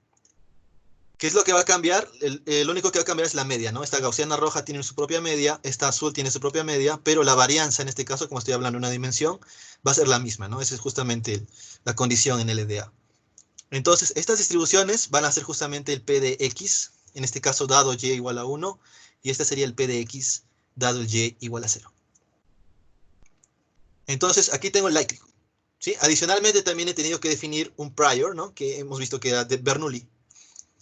¿Qué es lo que va a cambiar? Lo único que va a cambiar es la media, ¿no? Esta gaussiana roja tiene su propia media, esta azul tiene su propia media, pero la varianza en este caso, como estoy hablando de una dimensión, va a ser la misma, ¿no? Esa es justamente la condición en LDA. Entonces, estas distribuciones van a ser justamente el P de X, en este caso dado Y igual a 1, y este sería el P de X dado el Y igual a 0. Entonces, aquí tengo el likelihood, ¿sí? Adicionalmente, también he tenido que definir un prior, ¿no? Que hemos visto que era de Bernoulli.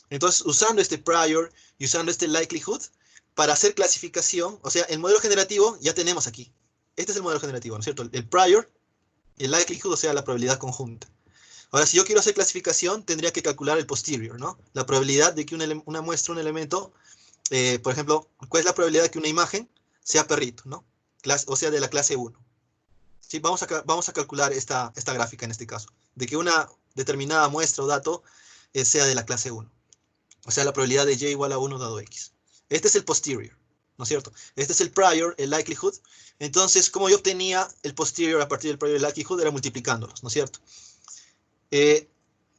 Entonces, usando este prior y usando este likelihood, para hacer clasificación, o sea, el modelo generativo ya tenemos aquí. Este es el modelo generativo, ¿no es cierto? El prior y el likelihood, o sea, la probabilidad conjunta. Ahora, si yo quiero hacer clasificación, tendría que calcular el posterior, ¿no? La probabilidad de que una muestra, un elemento, por ejemplo, ¿cuál es la probabilidad de que una imagen sea perrito, ¿no? O sea, de la clase 1. ¿Sí? Vamos a calcular esta gráfica en este caso, de que una determinada muestra o dato sea de la clase 1. O sea, la probabilidad de Y igual a 1 dado X. Este es el posterior, ¿no es cierto? Este es el prior, el likelihood. Entonces, como yo obtenía el posterior a partir del prior y el likelihood, era multiplicándolos, ¿no es cierto?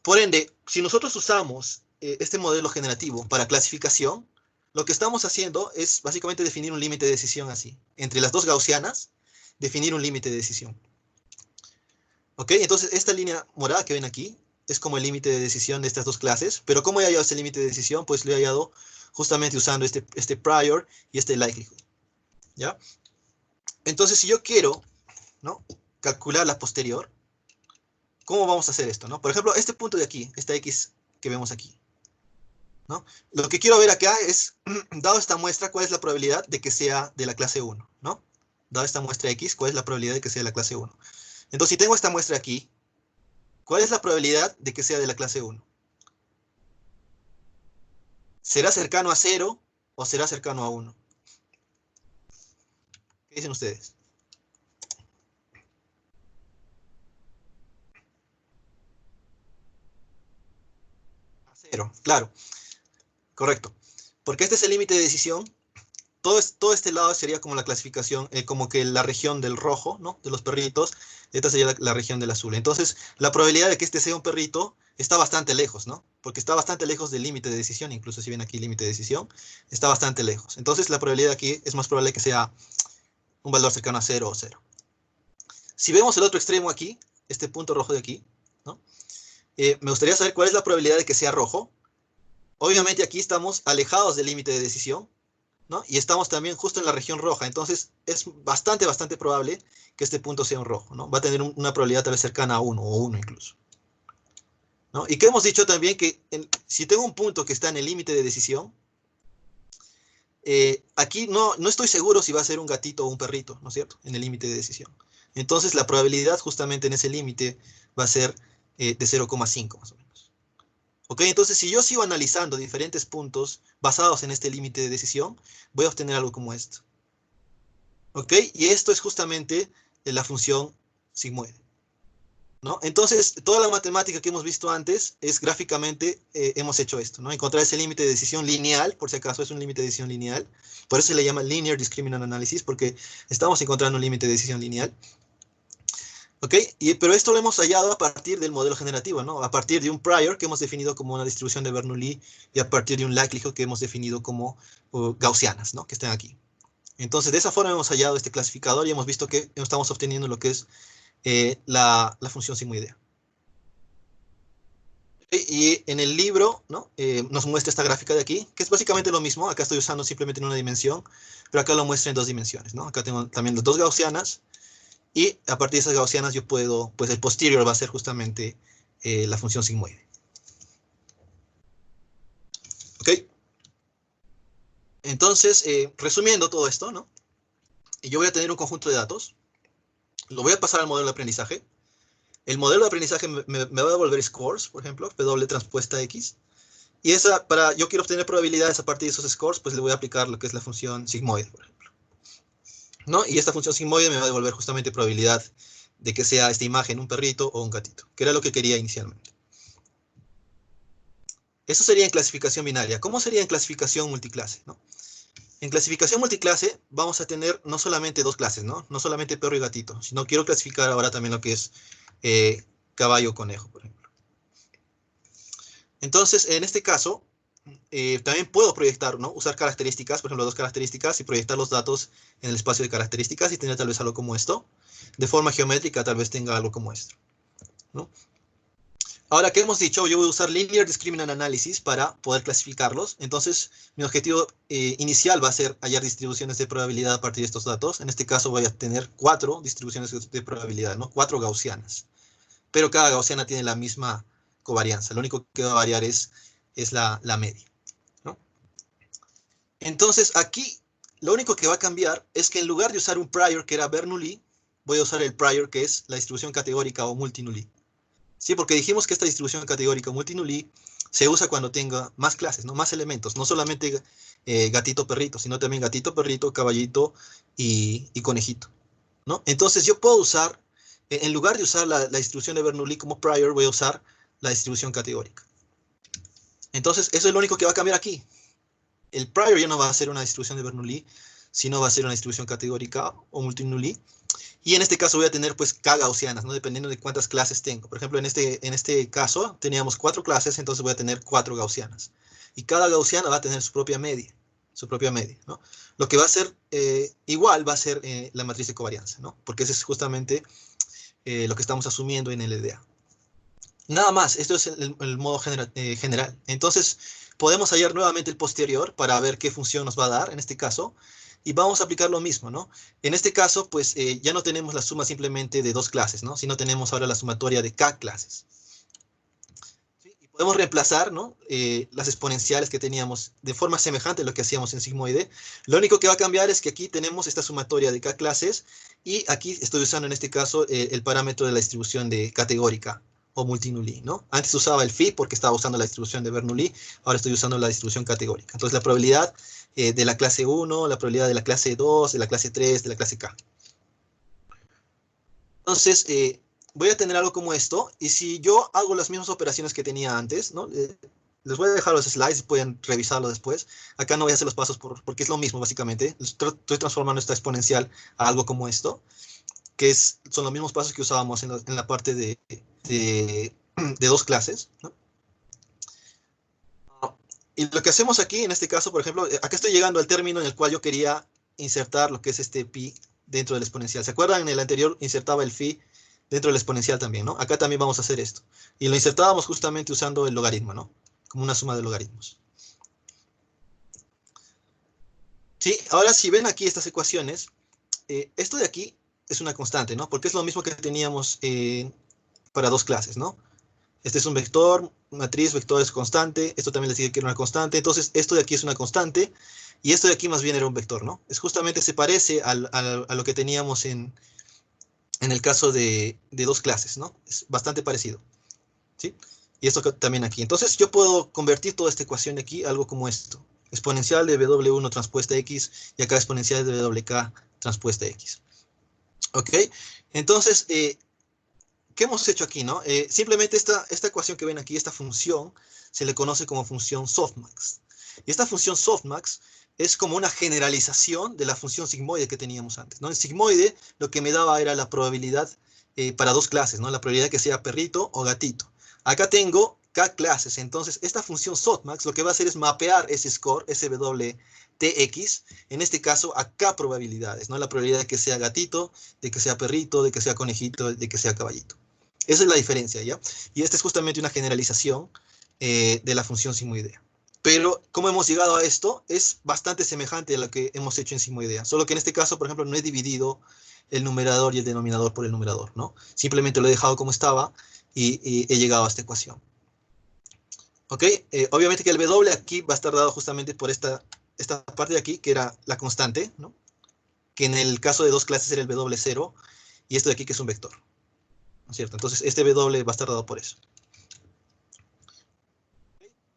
Por ende, si nosotros usamos este modelo generativo para clasificación, lo que estamos haciendo es básicamente definir un límite de decisión así. Entre las dos gaussianas, definir un límite de decisión. ¿Ok? Entonces, esta línea morada que ven aquí es como el límite de decisión de estas dos clases. Pero ¿cómo he hallado ese límite de decisión? Pues lo he hallado justamente usando este prior y este likelihood. ¿Ya? Entonces, si yo quiero, ¿no?, calcular la posterior, ¿cómo vamos a hacer esto, no? Por ejemplo, este punto de aquí, esta X que vemos aquí, ¿no? Lo que quiero ver acá es, dado esta muestra, ¿cuál es la probabilidad de que sea de la clase 1, ¿no? Dado esta muestra X, ¿cuál es la probabilidad de que sea de la clase 1? Entonces, si tengo esta muestra aquí, ¿cuál es la probabilidad de que sea de la clase 1? ¿Será cercano a 0 o será cercano a 1? ¿Qué dicen ustedes? A 0, claro, correcto. Porque este es el límite de decisión. Todo este lado sería como la clasificación, como que la región del rojo, ¿no? De los perritos. Esta sería la región del azul. Entonces, la probabilidad de que este sea un perrito está bastante lejos, ¿no? Porque está bastante lejos del límite de decisión. Incluso si ven aquí límite de decisión, está bastante lejos. Entonces, la probabilidad aquí es más probable que sea un valor cercano a 0 o 0. Si vemos el otro extremo aquí, este punto rojo de aquí, ¿no? Me gustaría saber cuál es la probabilidad de que sea rojo. Obviamente aquí estamos alejados del límite de decisión, ¿no? Y estamos también justo en la región roja. Entonces es bastante probable que este punto sea un rojo, ¿no? Va a tener una probabilidad tal vez cercana a 1 o 1 incluso, ¿no? Y que hemos dicho también que si tengo un punto que está en el límite de decisión, aquí no estoy seguro si va a ser un gatito o un perrito, ¿no es cierto? En el límite de decisión. Entonces la probabilidad justamente en ese límite va a ser de 0,5 más o menos. ¿Ok? Entonces si yo sigo analizando diferentes puntos basados en este límite de decisión, voy a obtener algo como esto. ¿Ok? Y esto es justamente la función sigmoide, ¿no? Entonces, toda la matemática que hemos visto antes es gráficamente, hemos hecho esto, ¿no? Encontrar ese límite de decisión lineal, por si acaso es un límite de decisión lineal. Por eso se le llama Linear Discriminant Analysis, porque estamos encontrando un límite de decisión lineal. ¿Ok? Pero esto lo hemos hallado a partir del modelo generativo, ¿no? A partir de un prior que hemos definido como una distribución de Bernoulli y a partir de un likelihood que hemos definido como gaussianas, ¿no? Que están aquí. Entonces, de esa forma hemos hallado este clasificador y hemos visto que estamos obteniendo lo que es la función sigmoidea. Y en el libro, ¿no? Nos muestra esta gráfica de aquí, que es básicamente lo mismo. Acá estoy usando simplemente en una dimensión, pero acá lo muestra en dos dimensiones, ¿no? Acá tengo también las dos gaussianas, y a partir de esas gaussianas yo puedo, pues el posterior va a ser justamente la función sigmoide. ¿Ok? Entonces, resumiendo todo esto, ¿no? Yo voy a tener un conjunto de datos, lo voy a pasar al modelo de aprendizaje. El modelo de aprendizaje me va a devolver scores, por ejemplo, W transpuesta X. Y yo quiero obtener probabilidades a partir de esos scores, pues le voy a aplicar lo que es la función sigmoide, por ejemplo, ¿no? Y esta función sigmoide me va a devolver justamente probabilidad de que sea esta imagen un perrito o un gatito, que era lo que quería inicialmente. Eso sería en clasificación binaria. ¿Cómo sería en clasificación multiclase, no? En clasificación multiclase vamos a tener no solamente dos clases, ¿no? No solamente perro y gatito, sino quiero clasificar ahora también lo que es caballo o conejo, por ejemplo. Entonces, en este caso, también puedo proyectar, ¿no? Usar características, por ejemplo, dos características y proyectar los datos en el espacio de características y tener tal vez algo como esto. De forma geométrica tal vez tenga algo como esto, ¿no? Ahora, ¿qué hemos dicho? Yo voy a usar Linear Discriminant Analysis para poder clasificarlos. Entonces, mi objetivo inicial va a ser hallar distribuciones de probabilidad a partir de estos datos. En este caso voy a tener 4 distribuciones de probabilidad, ¿no? 4 gaussianas. Pero cada gaussiana tiene la misma covarianza. Lo único que va a variar es la media, ¿no? Entonces, aquí lo único que va a cambiar es que en lugar de usar un prior que era Bernoulli, voy a usar el prior que es la distribución categórica o multinulli. Sí, porque dijimos que esta distribución categórica o multinulli se usa cuando tenga más clases, ¿no? Más elementos, no solamente gatito, perrito, sino también gatito, perrito, caballito y conejito, ¿no? Entonces yo puedo usar, en lugar de usar la distribución de Bernoulli como prior, voy a usar la distribución categórica. Entonces eso es lo único que va a cambiar aquí. El prior ya no va a ser una distribución de Bernoulli, sino va a ser una distribución categórica o multinulli. Y en este caso voy a tener pues K gaussianas, ¿no? Dependiendo de cuántas clases tengo. Por ejemplo, en este caso teníamos 4 clases, entonces voy a tener 4 gaussianas. Y cada gaussiana va a tener su propia media, ¿no? Lo que va a ser igual va a ser la matriz de covarianza, ¿no? Porque ese es justamente lo que estamos asumiendo en LDA. Nada más, esto es el modo general. Entonces, podemos hallar nuevamente el posterior para ver qué función nos va a dar en este caso. Y vamos a aplicar lo mismo, ¿no? En este caso, pues ya no tenemos la suma simplemente de dos clases, ¿no? Sino tenemos ahora la sumatoria de K clases. ¿Sí? Y podemos reemplazar, ¿no? Las exponenciales que teníamos de forma semejante a lo que hacíamos en sigmoide. Lo único que va a cambiar es que aquí tenemos esta sumatoria de K clases y aquí estoy usando en este caso el parámetro de la distribución de categórica o multinulli, ¿no? Antes usaba el phi porque estaba usando la distribución de Bernoulli, ahora estoy usando la distribución categórica. Entonces la probabilidad de la clase 1, la probabilidad de la clase 2, de la clase 3, de la clase K. Entonces, voy a tener algo como esto, y si yo hago las mismas operaciones que tenía antes, ¿no? Les voy a dejar los slides, pueden revisarlo después. Acá no voy a hacer los pasos porque es lo mismo, básicamente. Estoy transformando esta exponencial a algo como esto, que son los mismos pasos que usábamos en la parte de dos clases, ¿no? Y lo que hacemos aquí, en este caso, por ejemplo, acá estoy llegando al término en el cual yo quería insertar lo que es este pi dentro del exponencial. ¿Se acuerdan? En el anterior insertaba el phi dentro del exponencial también, ¿no? Acá también vamos a hacer esto. Y lo insertábamos justamente usando el logaritmo, ¿no? Como una suma de logaritmos. Sí, ahora si ven aquí estas ecuaciones, esto de aquí es una constante, ¿no? Porque es lo mismo que teníamos para dos clases, ¿no? Este es un vector, matriz, vector es constante, esto también les dije que era una constante, entonces esto de aquí es una constante, y esto de aquí más bien era un vector, ¿no? Es justamente, se parece a lo que teníamos en el caso de dos clases, ¿no? Es bastante parecido, ¿sí? Y esto también aquí. Entonces yo puedo convertir toda esta ecuación de aquí a algo como esto. Exponencial de W1 transpuesta X, y acá exponencial de WK transpuesta X. ¿Ok? Entonces, ¿qué hemos hecho aquí, no? Simplemente esta ecuación que ven aquí, esta función, se le conoce como función softmax. Y esta función softmax es como una generalización de la función sigmoide que teníamos antes, ¿no? En sigmoide lo que me daba era la probabilidad para dos clases, ¿no? La probabilidad de que sea perrito o gatito. Acá tengo K clases, entonces esta función softmax lo que va a hacer es mapear ese score, SWTX, en este caso a K probabilidades, ¿no? La probabilidad de que sea gatito, de que sea perrito, de que sea conejito, de que sea caballito. Esa es la diferencia, ¿ya? Y esta es justamente una generalización de la función sigmoidea. Pero, ¿cómo hemos llegado a esto? Es bastante semejante a lo que hemos hecho en sigmoidea, solo que en este caso, por ejemplo, no he dividido el numerador y el denominador por el numerador, ¿no? Simplemente lo he dejado como estaba y he llegado a esta ecuación. ¿Ok? Obviamente que el W aquí va a estar dado justamente por esta parte de aquí, que era la constante, ¿no? Que en el caso de dos clases era el W0, y esto de aquí que es un vector, ¿no es cierto? Entonces, este W va a estar dado por eso.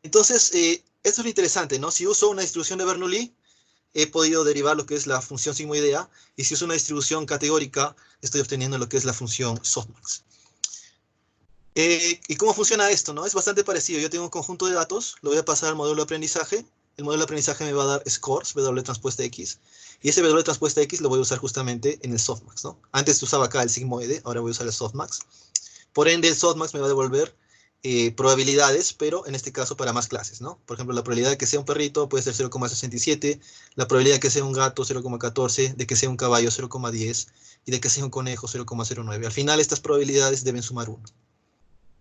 Entonces, esto es lo interesante, ¿no? Si uso una distribución de Bernoulli, he podido derivar lo que es la función sigmoidea, y si uso una distribución categórica, estoy obteniendo lo que es la función softmax. ¿Y cómo funciona esto, no? Es bastante parecido. Yo tengo un conjunto de datos, lo voy a pasar al modelo de aprendizaje. El modelo de aprendizaje me va a dar scores, W transpuesta X. Y ese W transpuesta X lo voy a usar justamente en el softmax, ¿no? Antes usaba acá el sigmoide, ahora voy a usar el softmax. Por ende, el softmax me va a devolver probabilidades, pero en este caso para más clases, ¿no? Por ejemplo, la probabilidad de que sea un perrito puede ser 0,67, la probabilidad de que sea un gato 0,14, de que sea un caballo 0,10 y de que sea un conejo 0,09. Al final, estas probabilidades deben sumar 1.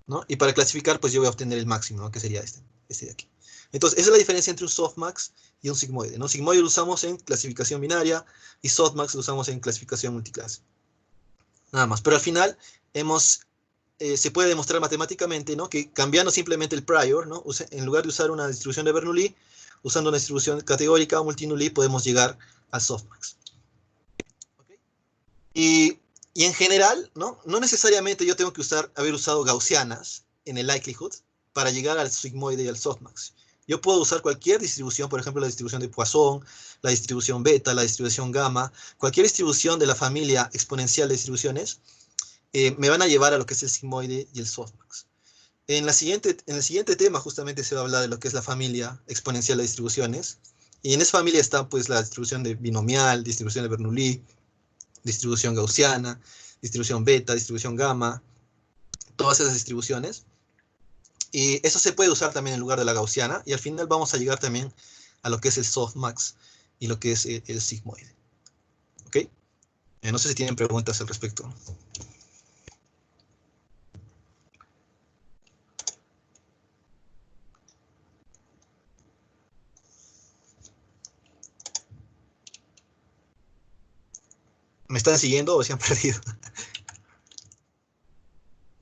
¿No? Y para clasificar, pues yo voy a obtener el máximo, ¿no? Que sería este de aquí. Entonces, esa es la diferencia entre un softmax y un sigmoide, ¿no? Sigmoide lo usamos en clasificación binaria y softmax lo usamos en clasificación multiclase. Nada más. Pero al final, se puede demostrar matemáticamente, ¿no? Que cambiando simplemente el prior, ¿no? En lugar de usar una distribución de Bernoulli, usando una distribución categórica o multinulli, podemos llegar al softmax. ¿Okay? Y en general, no necesariamente yo tengo que haber usado gaussianas en el likelihood para llegar al sigmoide y al softmax. Yo puedo usar cualquier distribución, por ejemplo, la distribución de Poisson, la distribución beta, la distribución gamma, cualquier distribución de la familia exponencial de distribuciones, me van a llevar a lo que es el sigmoide y el softmax. En el siguiente tema justamente se va a hablar de lo que es la familia exponencial de distribuciones. Y en esa familia está pues la distribución de binomial, distribución de Bernoulli, distribución gaussiana, distribución beta, distribución gamma, todas esas distribuciones. Y eso se puede usar también en lugar de la gaussiana. Y al final vamos a llegar también a lo que es el softmax y lo que es el sigmoide. ¿Ok? No sé si tienen preguntas al respecto. ¿Me están siguiendo o se han perdido?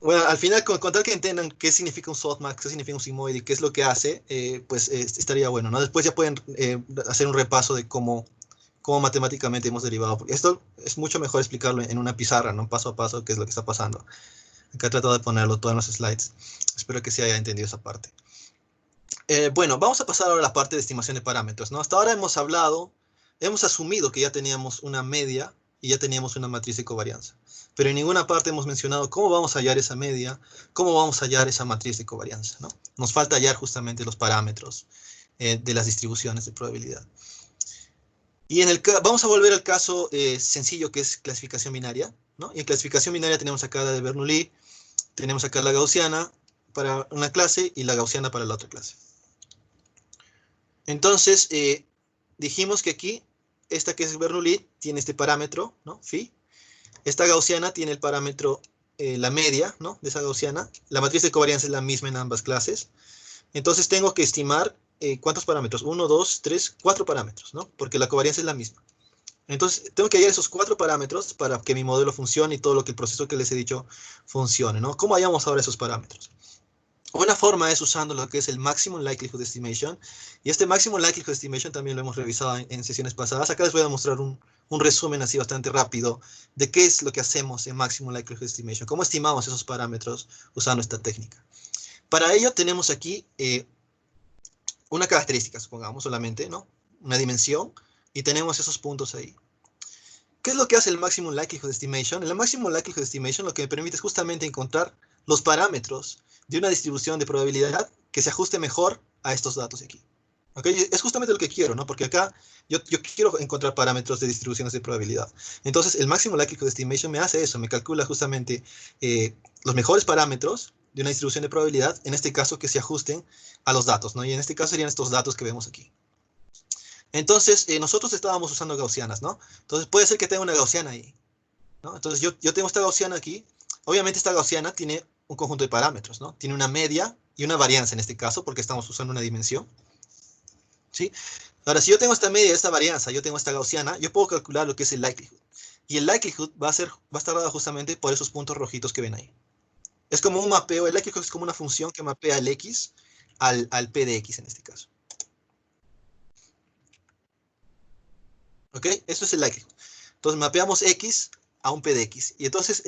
Bueno, al final, con tal que entiendan qué significa un softmax, qué significa un sigmoide y qué es lo que hace, pues estaría bueno, ¿no? Después ya pueden hacer un repaso de cómo matemáticamente hemos derivado. Porque esto es mucho mejor explicarlo en una pizarra, ¿no? Paso a paso, qué es lo que está pasando. Acá he tratado de ponerlo todo en los slides. Espero que se haya entendido esa parte. Bueno, vamos a pasar ahora a la parte de estimación de parámetros, ¿no? Hasta ahora hemos asumido que ya teníamos una media y ya teníamos una matriz de covarianza. Pero en ninguna parte hemos mencionado cómo vamos a hallar esa media, cómo vamos a hallar esa matriz de covarianza, ¿no? Nos falta hallar justamente los parámetros de las distribuciones de probabilidad. Y vamos a volver al caso sencillo que es clasificación binaria, ¿no? Y en clasificación binaria tenemos acá la de Bernoulli, tenemos acá la gaussiana para una clase y la gaussiana para la otra clase. Entonces, dijimos que aquí, esta que es Bernoulli, tiene este parámetro, ¿no? Phi. Esta gaussiana tiene el parámetro, la media, ¿no? De esa gaussiana. La matriz de covarianza es la misma en ambas clases. Entonces, tengo que estimar ¿cuántos parámetros? 1, 2, 3, 4 parámetros, ¿no? Porque la covarianza es la misma. Entonces, tengo que hallar esos 4 parámetros para que mi modelo funcione y todo lo que el proceso que les he dicho funcione, ¿no? ¿Cómo hallamos ahora esos parámetros? Una forma es usando lo que es el Maximum Likelihood Estimation. Y este Maximum Likelihood Estimation también lo hemos revisado en sesiones pasadas. Acá les voy a mostrar un resumen así bastante rápido de qué es lo que hacemos en Maximum Likelihood Estimation. Cómo estimamos esos parámetros usando esta técnica. Para ello tenemos aquí una característica, supongamos solamente, ¿no? Una dimensión. Y tenemos esos puntos ahí. ¿Qué es lo que hace el Maximum Likelihood Estimation? El Maximum Likelihood Estimation lo que me permite es justamente encontrar los parámetros de una distribución de probabilidad que se ajuste mejor a estos datos de aquí. ¿Ok? Es justamente lo que quiero, ¿no? Porque acá yo quiero encontrar parámetros de distribuciones de probabilidad. Entonces, el máximo likelihood estimation me hace eso, me calcula justamente los mejores parámetros de una distribución de probabilidad, en este caso que se ajusten a los datos, ¿no? Y en este caso serían estos datos que vemos aquí. Entonces, nosotros estábamos usando gaussianas, ¿no? Entonces, puede ser que tenga una gaussiana ahí, ¿no? Entonces, yo tengo esta gaussiana aquí. Obviamente, esta gaussiana tiene un conjunto de parámetros, ¿no? Tiene una media y una varianza en este caso, porque estamos usando una dimensión, ¿sí? Ahora, si yo tengo esta media y esta varianza, yo tengo esta gaussiana, yo puedo calcular lo que es el likelihood. Y el likelihood va a estar dado justamente por esos puntos rojitos que ven ahí. Es como un mapeo, el likelihood es como una función que mapea el x al p de x en este caso. ¿Ok? Esto es el likelihood. Entonces mapeamos x a un p de x. Y entonces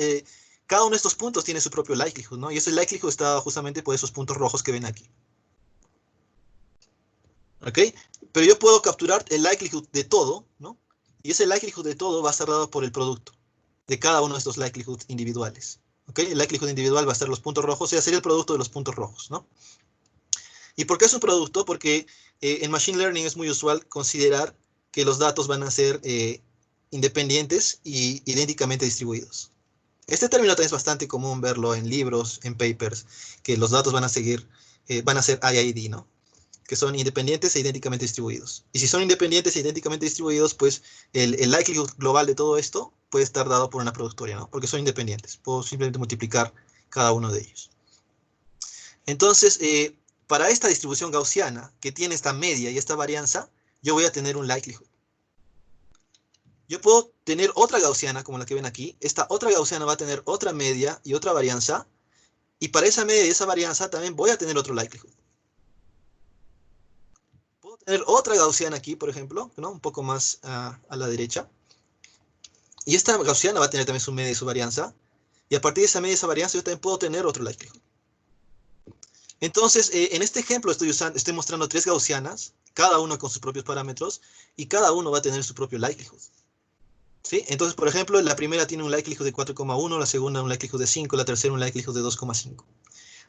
cada uno de estos puntos tiene su propio likelihood, ¿no? Y ese likelihood está dado justamente por esos puntos rojos que ven aquí. ¿Ok? Pero yo puedo capturar el likelihood de todo, ¿no? Y ese likelihood de todo va a estar dado por el producto de cada uno de estos likelihoods individuales. ¿Ok? El likelihood individual va a ser los puntos rojos, o sea, sería el producto de los puntos rojos, ¿no? ¿Y por qué es un producto? Porque en Machine Learning es muy usual considerar que los datos van a ser independientes y idénticamente distribuidos. Este término también es bastante común verlo en libros, en papers, que los datos van a seguir, van a ser IID, ¿no? Que son independientes e idénticamente distribuidos. Y si son independientes e idénticamente distribuidos, pues el likelihood global de todo esto puede estar dado por una productoria, ¿no? Porque son independientes. Puedo simplemente multiplicar cada uno de ellos. Entonces, para esta distribución gaussiana, que tiene esta media y esta varianza, yo voy a tener un likelihood. Yo puedo tener otra gaussiana, como la que ven aquí. Esta otra gaussiana va a tener otra media y otra varianza. Y para esa media y esa varianza también voy a tener otro likelihood. Puedo tener otra gaussiana aquí, por ejemplo, ¿no? Un poco más a la derecha. Y esta gaussiana va a tener también su media y su varianza. Y a partir de esa media y esa varianza yo también puedo tener otro likelihood. Entonces, en este ejemplo estoy mostrando tres gaussianas, cada uno con sus propios parámetros, y cada uno va a tener su propio likelihood. ¿Sí? Entonces, por ejemplo, la primera tiene un likelihood de 4,1, la segunda un likelihood de 5, la tercera un likelihood de 2,5.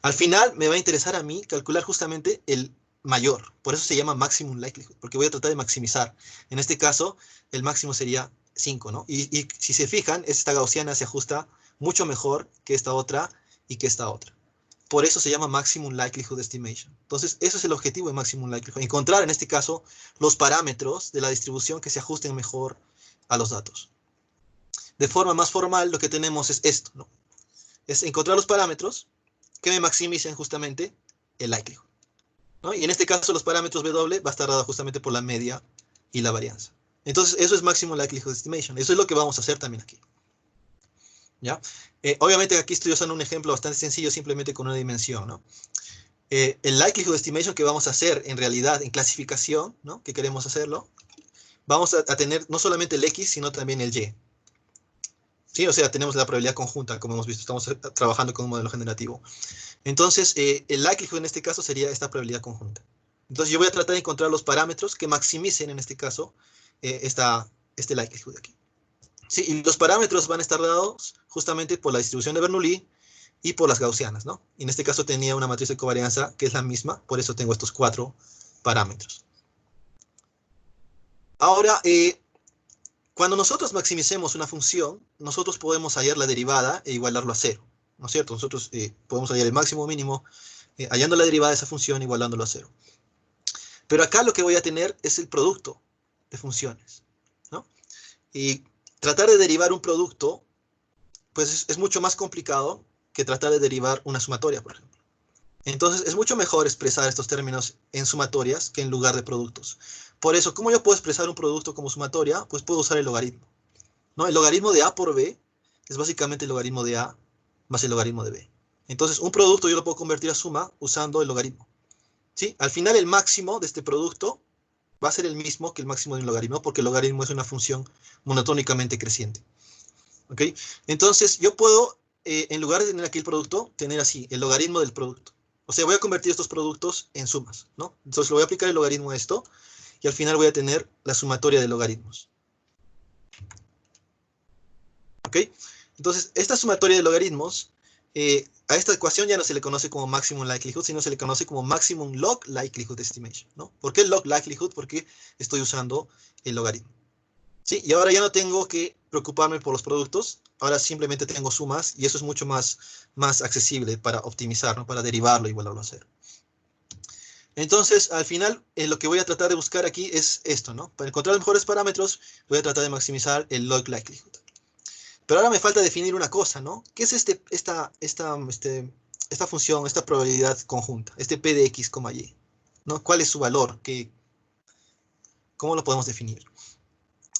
Al final me va a interesar a mí calcular justamente el mayor, por eso se llama maximum likelihood, porque voy a tratar de maximizar. En este caso, el máximo sería 5, ¿no? Y si se fijan, esta gaussiana se ajusta mucho mejor que esta otra y que esta otra. Por eso se llama Maximum Likelihood Estimation. Entonces, eso es el objetivo de Maximum Likelihood. Encontrar, en este caso, los parámetros de la distribución que se ajusten mejor a los datos. De forma más formal, lo que tenemos es esto, ¿no? Es encontrar los parámetros que me maximicen justamente el likelihood, ¿no? Y en este caso, los parámetros W va a estar dado justamente por la media y la varianza. Entonces, eso es Maximum Likelihood Estimation. Eso es lo que vamos a hacer también aquí. ¿Ya? Obviamente aquí estoy usando un ejemplo bastante sencillo, simplemente con una dimensión, ¿no? El likelihood estimation que vamos a hacer en realidad en clasificación, ¿no? Que queremos hacerlo, vamos a tener no solamente el X, sino también el Y. ¿Sí? O sea, tenemos la probabilidad conjunta, como hemos visto, estamos trabajando con un modelo generativo. Entonces, el likelihood en este caso sería esta probabilidad conjunta. Entonces, yo voy a tratar de encontrar los parámetros que maximicen, en este caso, este likelihood de aquí. Sí, y los parámetros van a estar dados justamente por la distribución de Bernoulli y por las gaussianas, ¿no? Y en este caso tenía una matriz de covarianza que es la misma, por eso tengo estos 4 parámetros. Ahora, cuando nosotros maximicemos una función, nosotros podemos hallar la derivada e igualarlo a 0, ¿no es cierto? Nosotros podemos hallar el máximo o mínimo hallando la derivada de esa función igualándolo a 0. Pero acá lo que voy a tener es el producto de funciones, ¿no? Y tratar de derivar un producto, pues es mucho más complicado que tratar de derivar una sumatoria, por ejemplo. Entonces, es mucho mejor expresar estos términos en sumatorias que en lugar de productos. Por eso, ¿cómo yo puedo expresar un producto como sumatoria? Pues puedo usar el logaritmo, ¿no? El logaritmo de A por B es básicamente el logaritmo de A más el logaritmo de B. Entonces, un producto yo lo puedo convertir a suma usando el logaritmo, ¿sí? Al final, el máximo de este producto va a ser el mismo que el máximo de un logaritmo, porque el logaritmo es una función monotónicamente creciente, ¿ok? Entonces, yo puedo, en lugar de tener aquí el producto, tener así, el logaritmo del producto. O sea, voy a convertir estos productos en sumas, ¿no? Entonces, le voy a aplicar el logaritmo a esto, y al final voy a tener la sumatoria de logaritmos, ¿ok? Entonces, esta sumatoria de logaritmos a esta ecuación ya no se le conoce como maximum likelihood, sino se le conoce como maximum log likelihood estimation, ¿no? ¿Por qué log likelihood? Porque estoy usando el logaritmo. ¿Sí? Y ahora ya no tengo que preocuparme por los productos, ahora simplemente tengo sumas y eso es mucho más accesible para optimizar, ¿no? Para derivarlo y igualarlo a cero. Entonces, al final, lo que voy a tratar de buscar aquí es esto, ¿no? Para encontrar los mejores parámetros, voy a tratar de maximizar el log likelihood. Pero ahora me falta definir una cosa, ¿no? ¿Qué es esta función, esta probabilidad conjunta, este P de X, Y, ¿no? ¿Cuál es su valor? ¿Cómo lo podemos definir?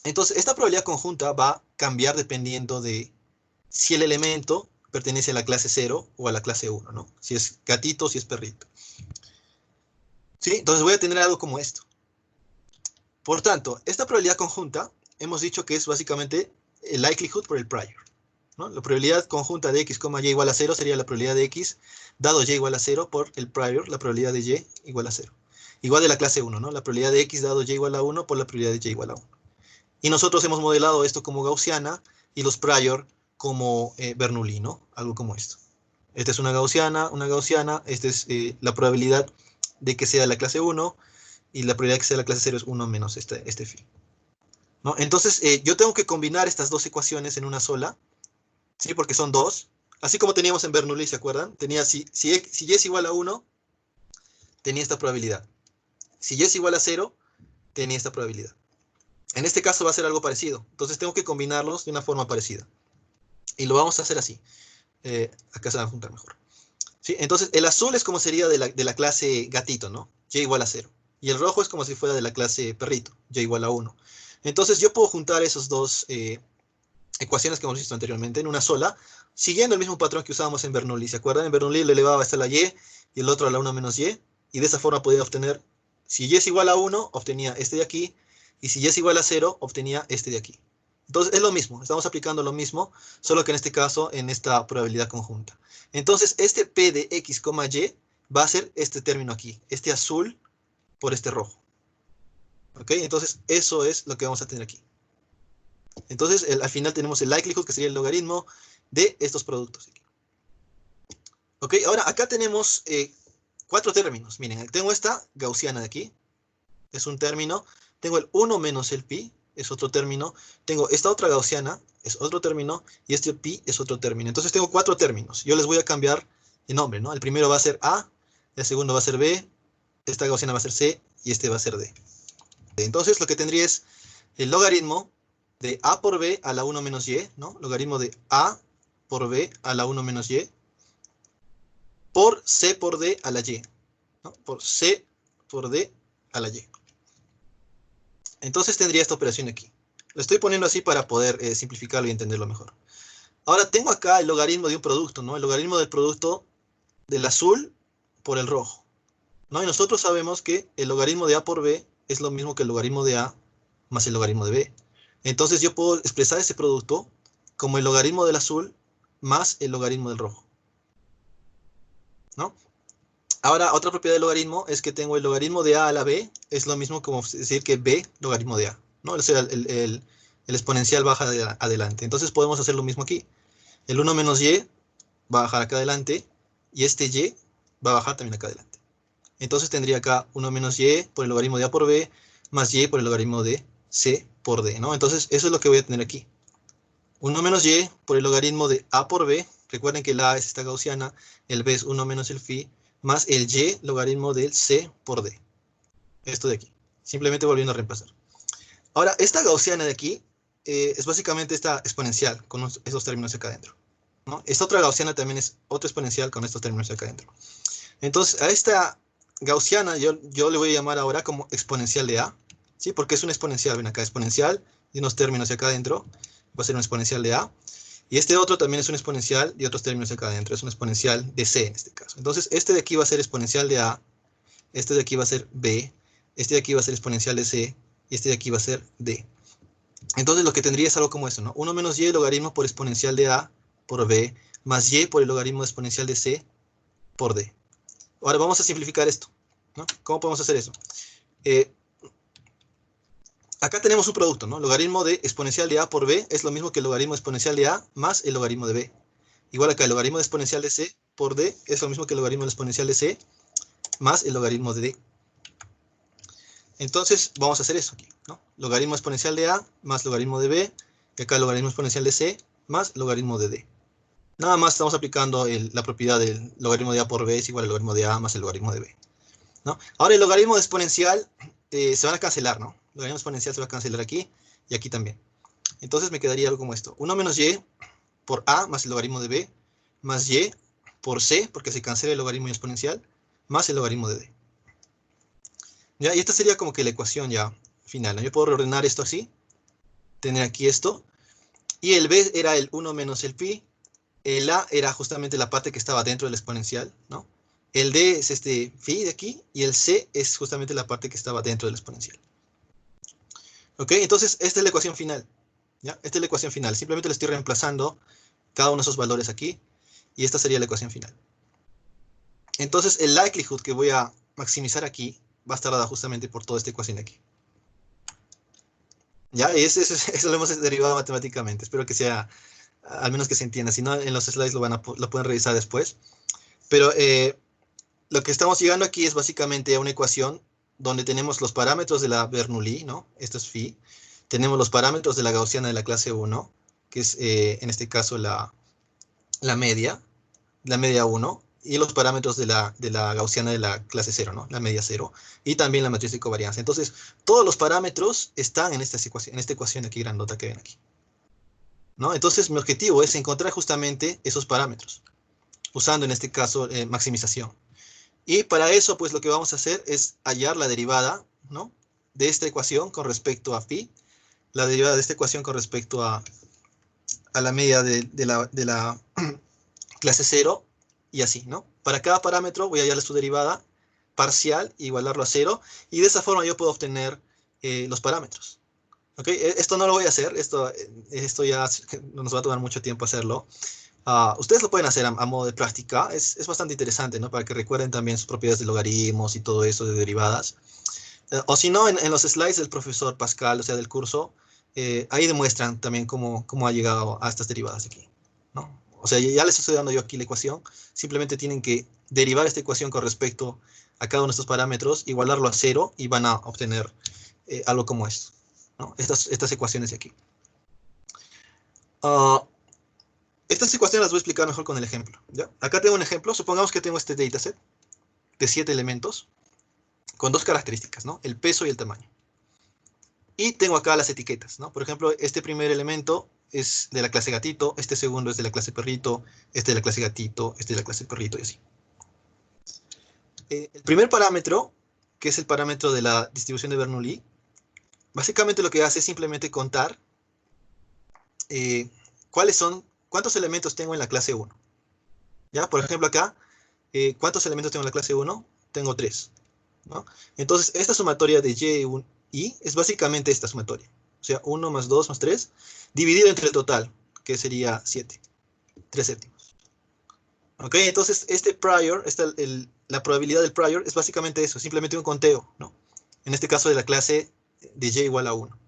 Entonces, esta probabilidad conjunta va a cambiar dependiendo de si el elemento pertenece a la clase 0 o a la clase 1, ¿no? Si es gatito o si es perrito. ¿Sí? Entonces voy a tener algo como esto. Por tanto, esta probabilidad conjunta, hemos dicho que es básicamente el likelihood por el prior, ¿no? La probabilidad conjunta de x, y igual a 0 sería la probabilidad de x dado y igual a 0 por el prior, la probabilidad de y igual a 0. Igual de la clase 1, ¿no? La probabilidad de x dado y igual a 1 por la probabilidad de y igual a 1. Y nosotros hemos modelado esto como gaussiana y los prior como Bernoulli, ¿no? Algo como esto. Esta es una gaussiana, esta es la probabilidad de que sea la clase 1 y la probabilidad de que sea la clase 0 es 1 menos este phi, ¿no? Entonces, yo tengo que combinar estas dos ecuaciones en una sola, ¿sí? Porque son dos. Así como teníamos en Bernoulli, ¿se acuerdan? Tenía, si y es igual a 1, tenía esta probabilidad. Si y es igual a 0, tenía esta probabilidad. En este caso va a ser algo parecido. Entonces tengo que combinarlos de una forma parecida. Y lo vamos a hacer así. Acá se van a juntar mejor. ¿Sí? Entonces, el azul es como sería de la clase gatito, ¿no? Y igual a 0. Y el rojo es como si fuera de la clase perrito, y igual a 1. Entonces, yo puedo juntar esas dos ecuaciones que hemos visto anteriormente en una sola, siguiendo el mismo patrón que usábamos en Bernoulli. ¿Se acuerdan? En Bernoulli le elevaba hasta la y el otro a la 1 menos y. Y de esa forma podía obtener, si y es igual a 1, obtenía este de aquí. Y si y es igual a 0, obtenía este de aquí. Entonces, es lo mismo. Estamos aplicando lo mismo, solo que en este caso, en esta probabilidad conjunta. Entonces, este P de X, Y va a ser este término aquí, este azul por este rojo. ¿Ok? Entonces, eso es lo que vamos a tener aquí. Entonces, al final tenemos el likelihood, que sería el logaritmo de estos productos. ¿Ok? Ahora, acá tenemos 4 términos. Miren, tengo esta gaussiana de aquí, es un término. Tengo el 1 menos el pi, es otro término. Tengo esta otra gaussiana, es otro término. Y este pi es otro término. Entonces, tengo 4 términos. Yo les voy a cambiar de nombre, ¿no? El primero va a ser A, el segundo va a ser B, esta gaussiana va a ser C y este va a ser D. Entonces, lo que tendría es el logaritmo de a por b a la 1 menos y, ¿no? Logaritmo de a por b a la 1 menos y por c por d a la y, ¿no? Por c por d a la y. Entonces tendría esta operación aquí. Lo estoy poniendo así para poder simplificarlo y entenderlo mejor. Ahora tengo acá el logaritmo de un producto, ¿no? El logaritmo del producto del azul por el rojo, ¿no? Y nosotros sabemos que el logaritmo de a por b es lo mismo que el logaritmo de a más el logaritmo de b. Entonces yo puedo expresar ese producto como el logaritmo del azul más el logaritmo del rojo, ¿no? Ahora, otra propiedad del logaritmo es que tengo el logaritmo de a la b, es lo mismo como decir que b logaritmo de a, ¿no? O sea, el exponencial baja adelante. Entonces podemos hacer lo mismo aquí. El 1 menos y va a bajar acá adelante y este y va a bajar también acá adelante. Entonces tendría acá 1 menos y por el logaritmo de a por b más y por el logaritmo de c por d, ¿no? Entonces eso es lo que voy a tener aquí. 1 menos y por el logaritmo de a por b. Recuerden que la a es esta gaussiana, el b es 1 menos el phi, más el y logaritmo del c por d. Esto de aquí. Simplemente volviendo a reemplazar. Ahora, esta gaussiana de aquí es básicamente esta exponencial con estos términos acá adentro, ¿no? Esta otra gaussiana también es otra exponencial con estos términos acá adentro. Entonces, a esta gaussiana yo le voy a llamar ahora como exponencial de a, ¿sí? Porque es una exponencial, ven acá, exponencial de unos términos acá adentro, va a ser una exponencial de a. Y este otro también es un exponencial de otros términos acá adentro, es un exponencial de c en este caso. Entonces, este de aquí va a ser exponencial de a, este de aquí va a ser b, este de aquí va a ser exponencial de c, y este de aquí va a ser d. Entonces, lo que tendría es algo como esto, ¿no? 1 menos y logaritmo por exponencial de a por b, más y por el logaritmo exponencial de c por d. Ahora vamos a simplificar esto, ¿no? ¿Cómo podemos hacer eso? Acá tenemos un producto, ¿no? Logaritmo de exponencial de a por b es lo mismo que el logaritmo exponencial de a más el logaritmo de b. igual acá el logaritmo exponencial de c por d es lo mismo que el logaritmo exponencial de c más el logaritmo de d. Entonces vamos a hacer eso aquí, ¿no? Logaritmo exponencial de a más logaritmo de b, y acá el logaritmo exponencial de c más logaritmo de d. Nada más estamos aplicando la propiedad del logaritmo de a por b es igual al logaritmo de a más el logaritmo de b, ¿no? Ahora el logaritmo exponencial se van a cancelar, ¿no? El logaritmo exponencial se va a cancelar aquí y aquí también. Entonces me quedaría algo como esto. 1 menos y por a más el logaritmo de b, más y por c, porque se cancela el logaritmo exponencial, más el logaritmo de d. ¿Ya? Y esta sería como que la ecuación ya final, ¿no? Yo puedo reordenar esto así, tener aquí esto, y el b era el 1 menos el pi, el a era justamente la parte que estaba dentro del exponencial, ¿no? El d es este phi de aquí, y el c es justamente la parte que estaba dentro del exponencial. ¿Ok? Entonces, esta es la ecuación final, ¿ya? Esta es la ecuación final, simplemente le estoy reemplazando cada uno de esos valores aquí, y esta sería la ecuación final. Entonces, el likelihood que voy a maximizar aquí va a estar dada justamente por toda esta ecuación de aquí. ¿Ya? Y eso lo hemos derivado matemáticamente. Espero que sea, al menos que se entienda. Si no, en los slides lo pueden revisar después. Pero lo que estamos llegando aquí es básicamente a una ecuación donde tenemos los parámetros de la Bernoulli, ¿no? Esto es phi. Tenemos los parámetros de la gaussiana de la clase 1, que es en este caso la media 1, y los parámetros de la gaussiana de la clase 0, ¿no? La media 0, y también la matriz de covarianza. Entonces, todos los parámetros están en esta ecuación aquí grandota que ven aquí, ¿no? Entonces, mi objetivo es encontrar justamente esos parámetros, usando en este caso maximización. Y para eso, pues lo que vamos a hacer es hallar la derivada, ¿no? De esta ecuación con respecto a phi, la derivada de esta ecuación con respecto a la media de la clase 0, y así, ¿no? Para cada parámetro voy a hallar su derivada parcial, igualarlo a 0, y de esa forma yo puedo obtener los parámetros. ¿Ok? Esto no lo voy a hacer, esto ya nos va a tomar mucho tiempo hacerlo. Ustedes lo pueden hacer a modo de práctica, es bastante interesante, ¿no? Para que recuerden también sus propiedades de logaritmos y todo eso de derivadas. O si no, en los slides del profesor Pascal, o sea, del curso, ahí demuestran también cómo ha llegado a estas derivadas aquí, ¿no? O sea, ya les estoy dando yo aquí la ecuación, simplemente tienen que derivar esta ecuación con respecto a cada uno de estos parámetros, igualarlo a 0 y van a obtener algo como esto, ¿no? Estas ecuaciones de aquí. Uh, estas ecuaciones las voy a explicar mejor con el ejemplo, ¿ya? Acá tengo un ejemplo, supongamos que tengo este dataset de 7 elementos con dos características, ¿no? El peso y el tamaño. Y tengo acá las etiquetas, ¿no? Por ejemplo, este primer elemento es de la clase gatito, este segundo es de la clase perrito, este de la clase gatito, este de la clase perrito y así. El primer parámetro, que es el parámetro de la distribución de Bernoulli, básicamente lo que hace es simplemente contar eh, cuántos elementos tengo en la clase 1. ¿Ya? Por ejemplo, acá, ¿cuántos elementos tengo en la clase 1? Tengo 3, ¿no? Entonces, esta sumatoria de y es básicamente esta sumatoria. O sea, 1 más 2 más 3, dividido entre el total, que sería 7, 3 séptimos. ¿Ok? Entonces, este prior, la probabilidad del prior es básicamente eso, simplemente un conteo, ¿no? En este caso de la clase de y igual a 1.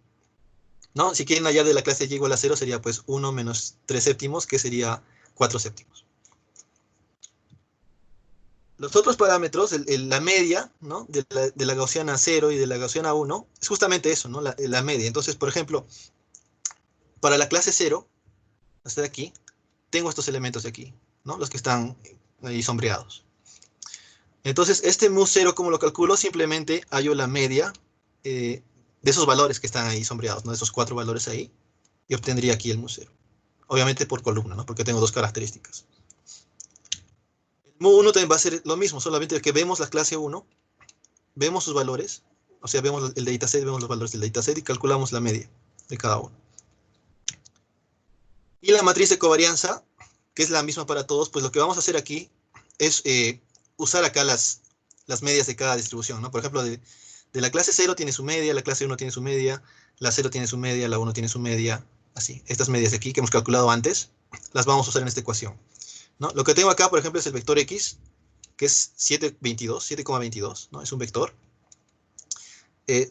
¿No? Si quieren hallar de la clase y igual a 0, sería pues 1 menos 3 séptimos, que sería 4 séptimos. Los otros parámetros, la media, ¿no? de la gaussiana 0 y de la gaussiana 1, es justamente eso, ¿no? La media. Entonces, por ejemplo, para la clase 0, hasta aquí, tengo estos elementos de aquí, ¿no? Los que están ahí sombreados. Entonces, este mu0, ¿cómo lo calculo? Simplemente hallo la media de esos valores que están ahí sombreados, ¿no? De esos 4 valores ahí, y obtendría aquí el mu0. Obviamente por columna, ¿no? Porque tengo dos características. El mu1 también va a ser lo mismo, solamente que vemos la clase 1, vemos sus valores, o sea, vemos el dataset, vemos los valores del dataset y calculamos la media de cada uno. Y la matriz de covarianza, que es la misma para todos, pues lo que vamos a hacer aquí es usar acá las medias de cada distribución, ¿no? Por ejemplo, de la clase 0 tiene su media, la clase 1 tiene su media, la 0 tiene su media, la 1 tiene su media, así. Estas medias de aquí que hemos calculado antes, las vamos a usar en esta ecuación, ¿no? Lo que tengo acá, por ejemplo, es el vector x, que es 7,22, ¿no? Es un vector.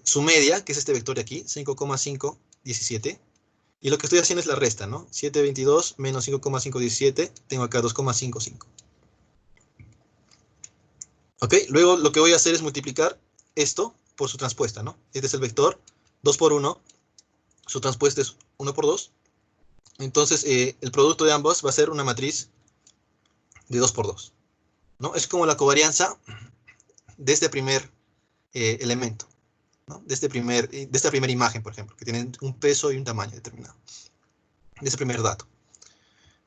Su media, que es este vector de aquí, 5,517. Y lo que estoy haciendo es la resta, ¿no? 722 menos 5,517, tengo acá 2,55. ¿Ok? Luego lo que voy a hacer es multiplicar esto por su transpuesta, ¿no? Este es el vector 2 por 1, su transpuesta es 1 por 2. Entonces, el producto de ambos va a ser una matriz de 2 por 2, ¿no? Es como la covarianza de este primer elemento, ¿no? De esta primera imagen, por ejemplo, que tiene un peso y un tamaño determinado. De ese primer dato.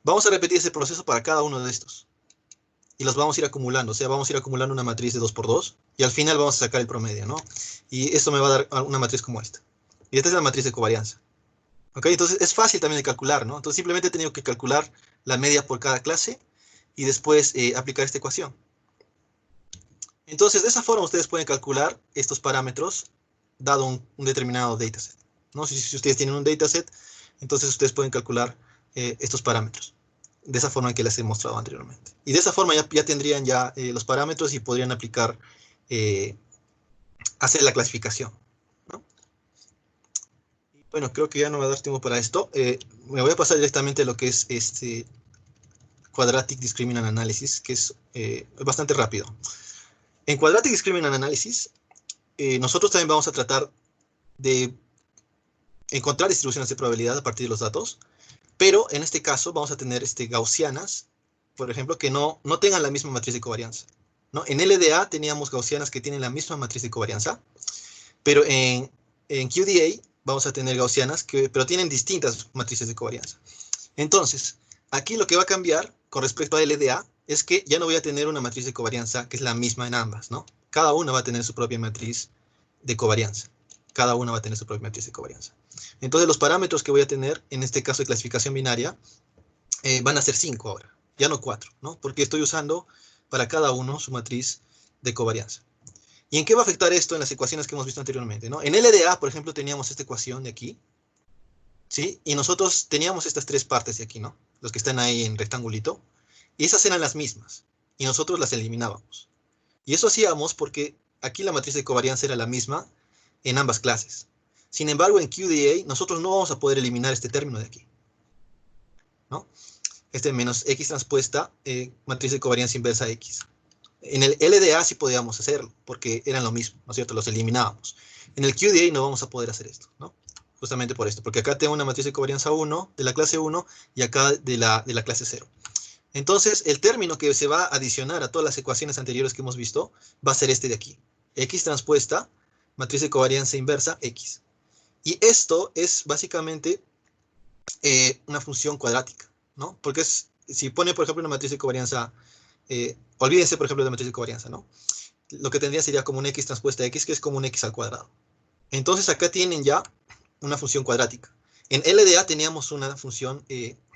Vamos a repetir ese proceso para cada uno de estos. Y los vamos a ir acumulando, o sea, vamos a ir acumulando una matriz de 2 por 2 y al final vamos a sacar el promedio, ¿no? Y esto me va a dar una matriz como esta. Y esta es la matriz de covarianza. ¿Ok? Entonces es fácil también de calcular, ¿no? Entonces simplemente he tenido que calcular la media por cada clase y después aplicar esta ecuación. Entonces de esa forma ustedes pueden calcular estos parámetros dado un determinado dataset, ¿no? Si ustedes tienen un dataset, entonces ustedes pueden calcular estos parámetros de esa forma que les he mostrado anteriormente. Y de esa forma ya tendrían ya los parámetros y podrían aplicar, hacer la clasificación, ¿no? Bueno, creo que ya no va a dar tiempo para esto. Me voy a pasar directamente a lo que es este Quadratic Discriminant Analysis, que es bastante rápido. En Quadratic Discriminant Analysis, nosotros también vamos a tratar de encontrar distribuciones de probabilidad a partir de los datos, pero en este caso vamos a tener gaussianas, por ejemplo, que no tengan la misma matriz de covarianza, ¿no? En LDA teníamos gaussianas que tienen la misma matriz de covarianza, pero en QDA vamos a tener gaussianas pero tienen distintas matrices de covarianza. Entonces, aquí lo que va a cambiar con respecto a LDA es que ya no voy a tener una matriz de covarianza que es la misma en ambas, ¿no? Cada una va a tener su propia matriz de covarianza. Cada una va a tener su propia matriz de covarianza. Entonces, los parámetros que voy a tener, en este caso de clasificación binaria, van a ser 5 ahora, ya no 4, ¿no? Porque estoy usando para cada uno su matriz de covarianza. ¿Y en qué va a afectar esto en las ecuaciones que hemos visto anteriormente, ¿no? En LDA, por ejemplo, teníamos esta ecuación de aquí, ¿sí? Y nosotros teníamos estas tres partes de aquí, ¿no? Los que están ahí en rectangulito. Y esas eran las mismas. Y nosotros las eliminábamos. Y eso hacíamos porque aquí la matriz de covarianza era la misma en ambas clases. Sin embargo, en QDA, nosotros no vamos a poder eliminar este término de aquí, ¿no? Este menos X transpuesta, matriz de covarianza inversa X. En el LDA sí podíamos hacerlo, porque eran lo mismo, ¿no es cierto? Los eliminábamos. En el QDA no vamos a poder hacer esto, ¿no? Justamente por esto, porque acá tengo una matriz de covarianza 1 de la clase 1 y acá de la clase 0. Entonces, el término que se va a adicionar a todas las ecuaciones anteriores que hemos visto va a ser este de aquí. X transpuesta, matriz de covarianza inversa, X. Y esto es básicamente una función cuadrática, ¿no? Porque si pone, por ejemplo, una matriz de covarianza, olvídense, por ejemplo, de la matriz de covarianza, ¿no? Lo que tendría sería como un X transpuesta X, que es como un X al cuadrado. Entonces, acá tienen ya una función cuadrática. En LDA teníamos una función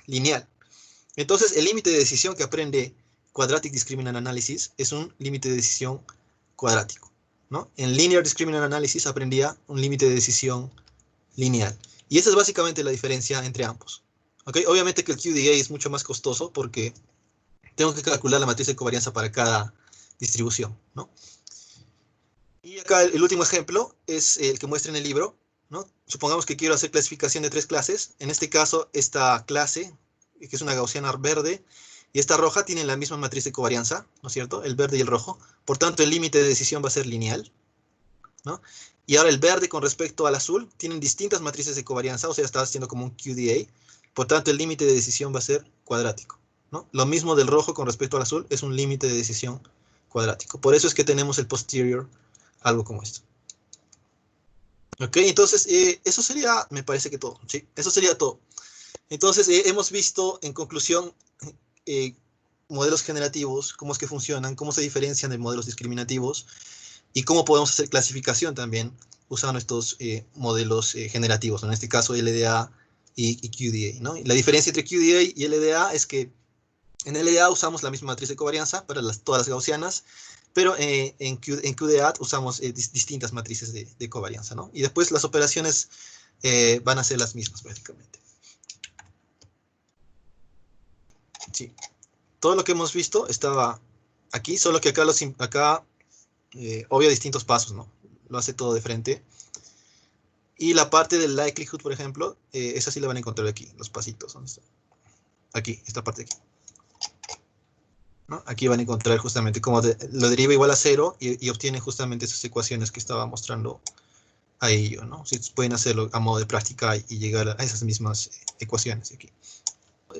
lineal. Entonces, el límite de decisión que aprende Quadratic Discriminant Analysis es un límite de decisión cuadrático, ¿no? En Linear Discriminant Analysis aprendía un límite de decisión lineal. Y esa es básicamente la diferencia entre ambos. ¿Okay? Obviamente que el QDA es mucho más costoso porque tengo que calcular la matriz de covarianza para cada distribución, ¿no? Y acá el último ejemplo es el que muestra en el libro, ¿no? Supongamos que quiero hacer clasificación de 3 clases. En este caso, esta clase, que es una gaussiana verde, y esta roja tienen la misma matriz de covarianza, ¿no es cierto? El verde y el rojo. Por tanto, el límite de decisión va a ser lineal, ¿no? Y ahora el verde con respecto al azul tienen distintas matrices de covarianza, o sea, está haciendo como un QDA. Por tanto, el límite de decisión va a ser cuadrático, ¿no? Lo mismo del rojo con respecto al azul es un límite de decisión cuadrático. Por eso es que tenemos el posterior, algo como esto. Ok, entonces eso sería, me parece que todo, ¿sí? Eso sería todo. Entonces hemos visto en conclusión eh, modelos generativos, cómo es que funcionan, cómo se diferencian de modelos discriminativos y cómo podemos hacer clasificación también usando estos modelos generativos, ¿no? En este caso LDA y QDA, ¿no? La diferencia entre QDA y LDA es que en LDA usamos la misma matriz de covarianza para todas las gaussianas, pero en QDA usamos distintas matrices de covarianza, ¿no? Y después las operaciones van a ser las mismas prácticamente. Sí. Todo lo que hemos visto estaba aquí, solo que acá, obvia, distintos pasos, ¿no? Lo hace todo de frente. Y la parte del likelihood, por ejemplo, esa sí la van a encontrar aquí, los pasitos. ¿Dónde está? Aquí, esta parte de aquí. ¿No? Aquí van a encontrar justamente cómo lo deriva igual a 0 y obtienen justamente esas ecuaciones que estaba mostrando a ello, ¿no? Si pueden hacerlo a modo de práctica y llegar a esas mismas ecuaciones aquí.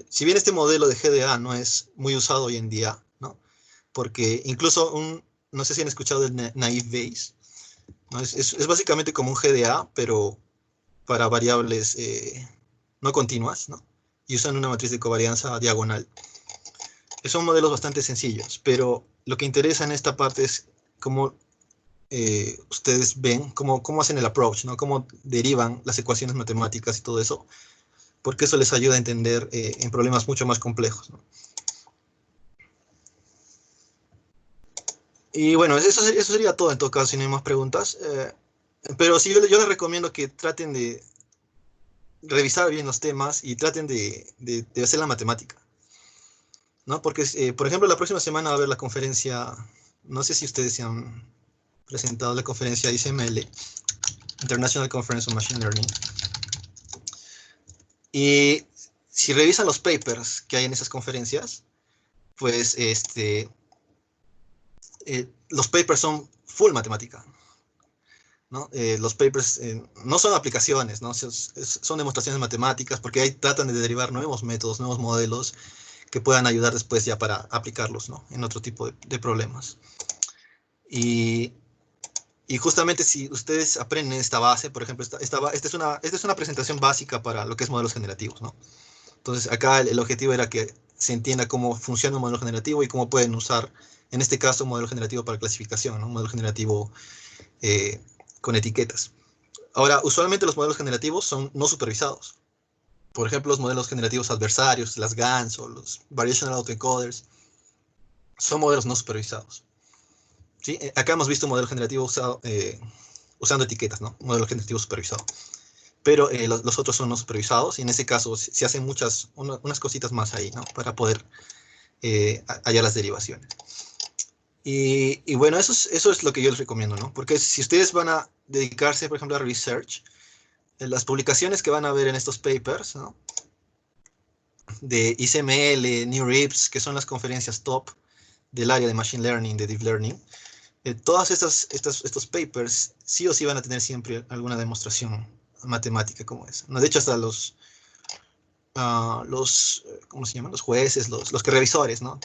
Si bien este modelo de GDA no es muy usado hoy en día, ¿no? Porque incluso no sé si han escuchado del Naive Bayes, ¿no? Es básicamente como un GDA, pero para variables no continuas, ¿no? Y usan una matriz de covarianza diagonal. Son modelos bastante sencillos, pero lo que interesa en esta parte es cómo ustedes ven, cómo hacen el approach, ¿no? Cómo derivan las ecuaciones matemáticas y todo eso, porque eso les ayuda a entender en problemas mucho más complejos, ¿no? Y bueno, eso sería todo en todo caso, si no hay más preguntas. Pero sí, yo les recomiendo que traten de revisar bien los temas y traten de hacer la matemática, ¿no? Porque, por ejemplo, la próxima semana va a haber la conferencia, no sé si ustedes se han presentado la conferencia ICML, International Conference on Machine Learning. Y si revisan los papers que hay en esas conferencias, pues los papers son full matemática, ¿no? Los papers no son aplicaciones, ¿no? Son demostraciones matemáticas porque ahí tratan de derivar nuevos métodos, nuevos modelos que puedan ayudar después ya para aplicarlos, ¿no? En otro tipo de problemas. Y justamente si ustedes aprenden esta base, por ejemplo, esta es una presentación básica para lo que es modelos generativos, ¿no? Entonces, acá el objetivo era que se entienda cómo funciona un modelo generativo y cómo pueden usar, en este caso, un modelo generativo para clasificación, ¿no? Un modelo generativo eh, con etiquetas. Ahora, usualmente los modelos generativos son no supervisados. Por ejemplo, los modelos generativos adversarios, las GANs o los Variational Autoencoders, son modelos no supervisados. ¿Sí? Acá hemos visto un modelo generativo usando etiquetas, ¿no? Un modelo generativo supervisado. Pero los otros son no supervisados y en ese caso se hacen unas cositas más ahí, ¿no? Para poder hallar las derivaciones. Y bueno, eso es lo que yo les recomiendo, ¿no? Porque si ustedes van a dedicarse, por ejemplo, a research, las publicaciones que van a ver en estos papers, ¿no? De ICML, NeurIPS, que son las conferencias top del área de Machine Learning, de Deep Learning, todas estos papers sí o sí van a tener siempre alguna demostración matemática como esa, ¿no? De hecho, hasta ¿cómo se llaman? Los jueces, los que revisores, ¿no?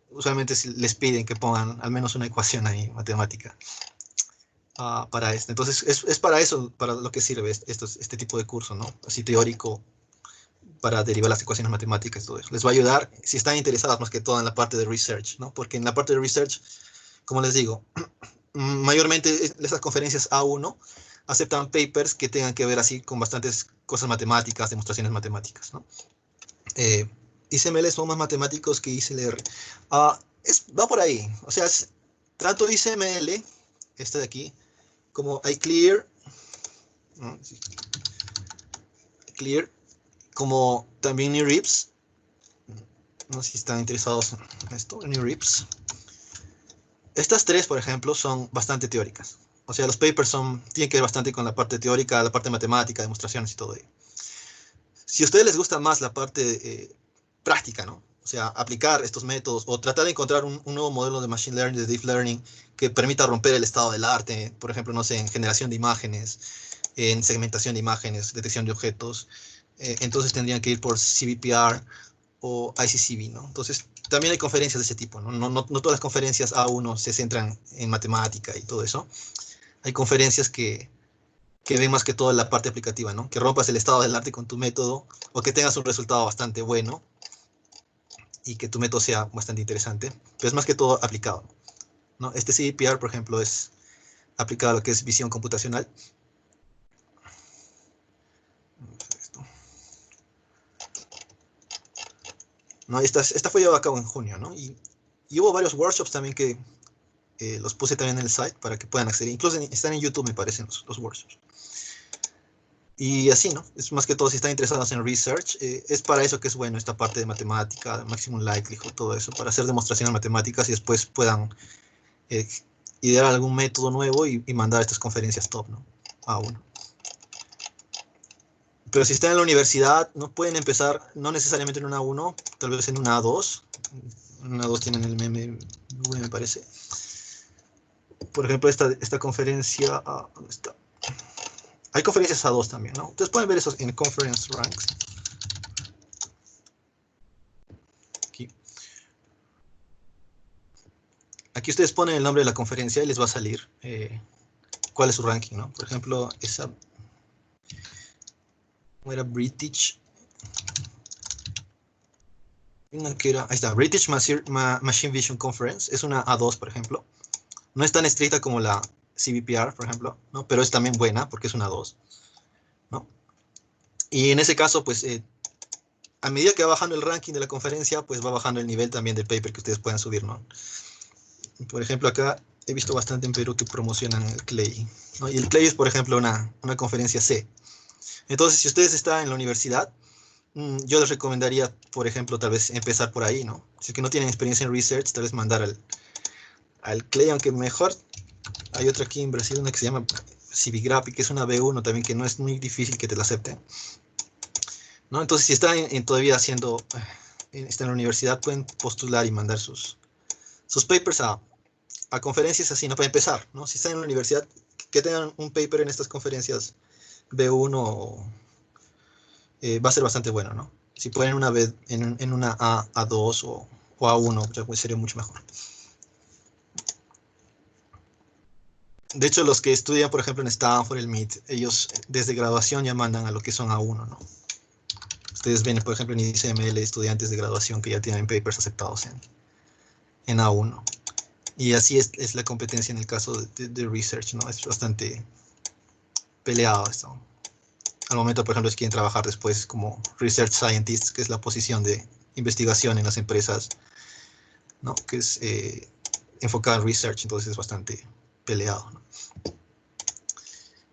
Usualmente les piden que pongan al menos una ecuación ahí matemática para esto. Entonces, es para eso, para lo que sirve este tipo de curso, ¿no? Así teórico, para derivar las ecuaciones matemáticas y todo eso. Les va a ayudar si están interesados más que todo en la parte de research, ¿no? Porque en la parte de research, como les digo, mayormente esas conferencias A1 aceptan papers que tengan que ver así con bastantes cosas matemáticas, demostraciones matemáticas, ¿no? ICML son más matemáticos que ICLR. Va por ahí. O sea, tanto ICML, este de aquí, como iClear, ¿no? Clear, como también NeurIPS. No sé si están interesados en esto, en NeurIPS. Estas tres, por ejemplo, son bastante teóricas. O sea, los papers tienen que ver bastante con la parte teórica, la parte matemática, demostraciones y todo ello. Si a ustedes les gusta más la parte práctica, ¿no? O sea, aplicar estos métodos o tratar de encontrar un nuevo modelo de Machine Learning, de Deep Learning, que permita romper el estado del arte, por ejemplo, no sé, en generación de imágenes, en segmentación de imágenes, detección de objetos, entonces tendrían que ir por CVPR o ICCV, ¿no? Entonces, también hay conferencias de ese tipo, ¿no? No todas las conferencias A1 se centran en matemática y todo eso. Hay conferencias que ven más que todo la parte aplicativa, ¿no? Que rompas el estado del arte con tu método o que tengas un resultado bastante bueno y que tu método sea bastante interesante, pero es más que todo aplicado, ¿no? Este CVPR, por ejemplo, es aplicado a lo que es visión computacional. ¿No? Esta fue llevada a cabo en junio, ¿no? Y hubo varios workshops también que los puse también en el site para que puedan acceder. Incluso están en YouTube, me parecen, los workshops. Y así, ¿no? Es más que todo, si están interesados en research, es para eso que es bueno esta parte de matemática, maximum likelihood, todo eso, para hacer demostraciones matemáticas y después puedan idear algún método nuevo y mandar estas conferencias top, ¿no? A uno. Pero si están en la universidad, no pueden empezar, no necesariamente en una A1, tal vez en una A2. En una A2 tienen el MMV, me parece. Por ejemplo, esta conferencia, ¿dónde está? Hay conferencias A2 también, ¿no? Ustedes pueden ver eso en Conference Ranks. Aquí. Aquí ustedes ponen el nombre de la conferencia y les va a salir cuál es su ranking, ¿no? Por ejemplo, esa era British. Que era, ahí está, British Machine Vision Conference. Es una A2, por ejemplo. No es tan estricta como la CVPR, por ejemplo, ¿no? Pero es también buena porque es una A2, ¿no? Y en ese caso, pues, a medida que va bajando el ranking de la conferencia, pues va bajando el nivel también del paper que ustedes puedan subir, ¿no? Por ejemplo, acá he visto bastante en Perú que promocionan el CLAY, ¿no? Y el CLAY es, por ejemplo, una conferencia C. Entonces, si ustedes están en la universidad, yo les recomendaría, por ejemplo, tal vez empezar por ahí, ¿no? Si es que no tienen experiencia en research, tal vez mandar al CLAY, aunque mejor hay otra aquí en Brasil, una que se llama Civigraphic, que es una B1 también, que no es muy difícil que te la acepten, ¿no? Entonces, si están todavía haciendo, están en la universidad, pueden postular y mandar sus papers a conferencias así, ¿no? Para empezar, ¿no? Si están en la universidad, que tengan un paper en estas conferencias B1 va a ser bastante bueno, ¿no? Si pueden una vez en una A2 o A1, ya pues sería mucho mejor. De hecho, los que estudian, por ejemplo, en Stanford, el MIT, ellos desde graduación ya mandan a lo que son A1, ¿no? Ustedes ven, por ejemplo, en ICML, estudiantes de graduación que ya tienen papers aceptados en A1. Y así es la competencia en el caso de research, ¿no? Es bastante peleado esto. Al momento, por ejemplo, si quieren trabajar después como research scientist, que es la posición de investigación en las empresas, ¿no? Que es enfocada en research, entonces es bastante peleado, ¿no?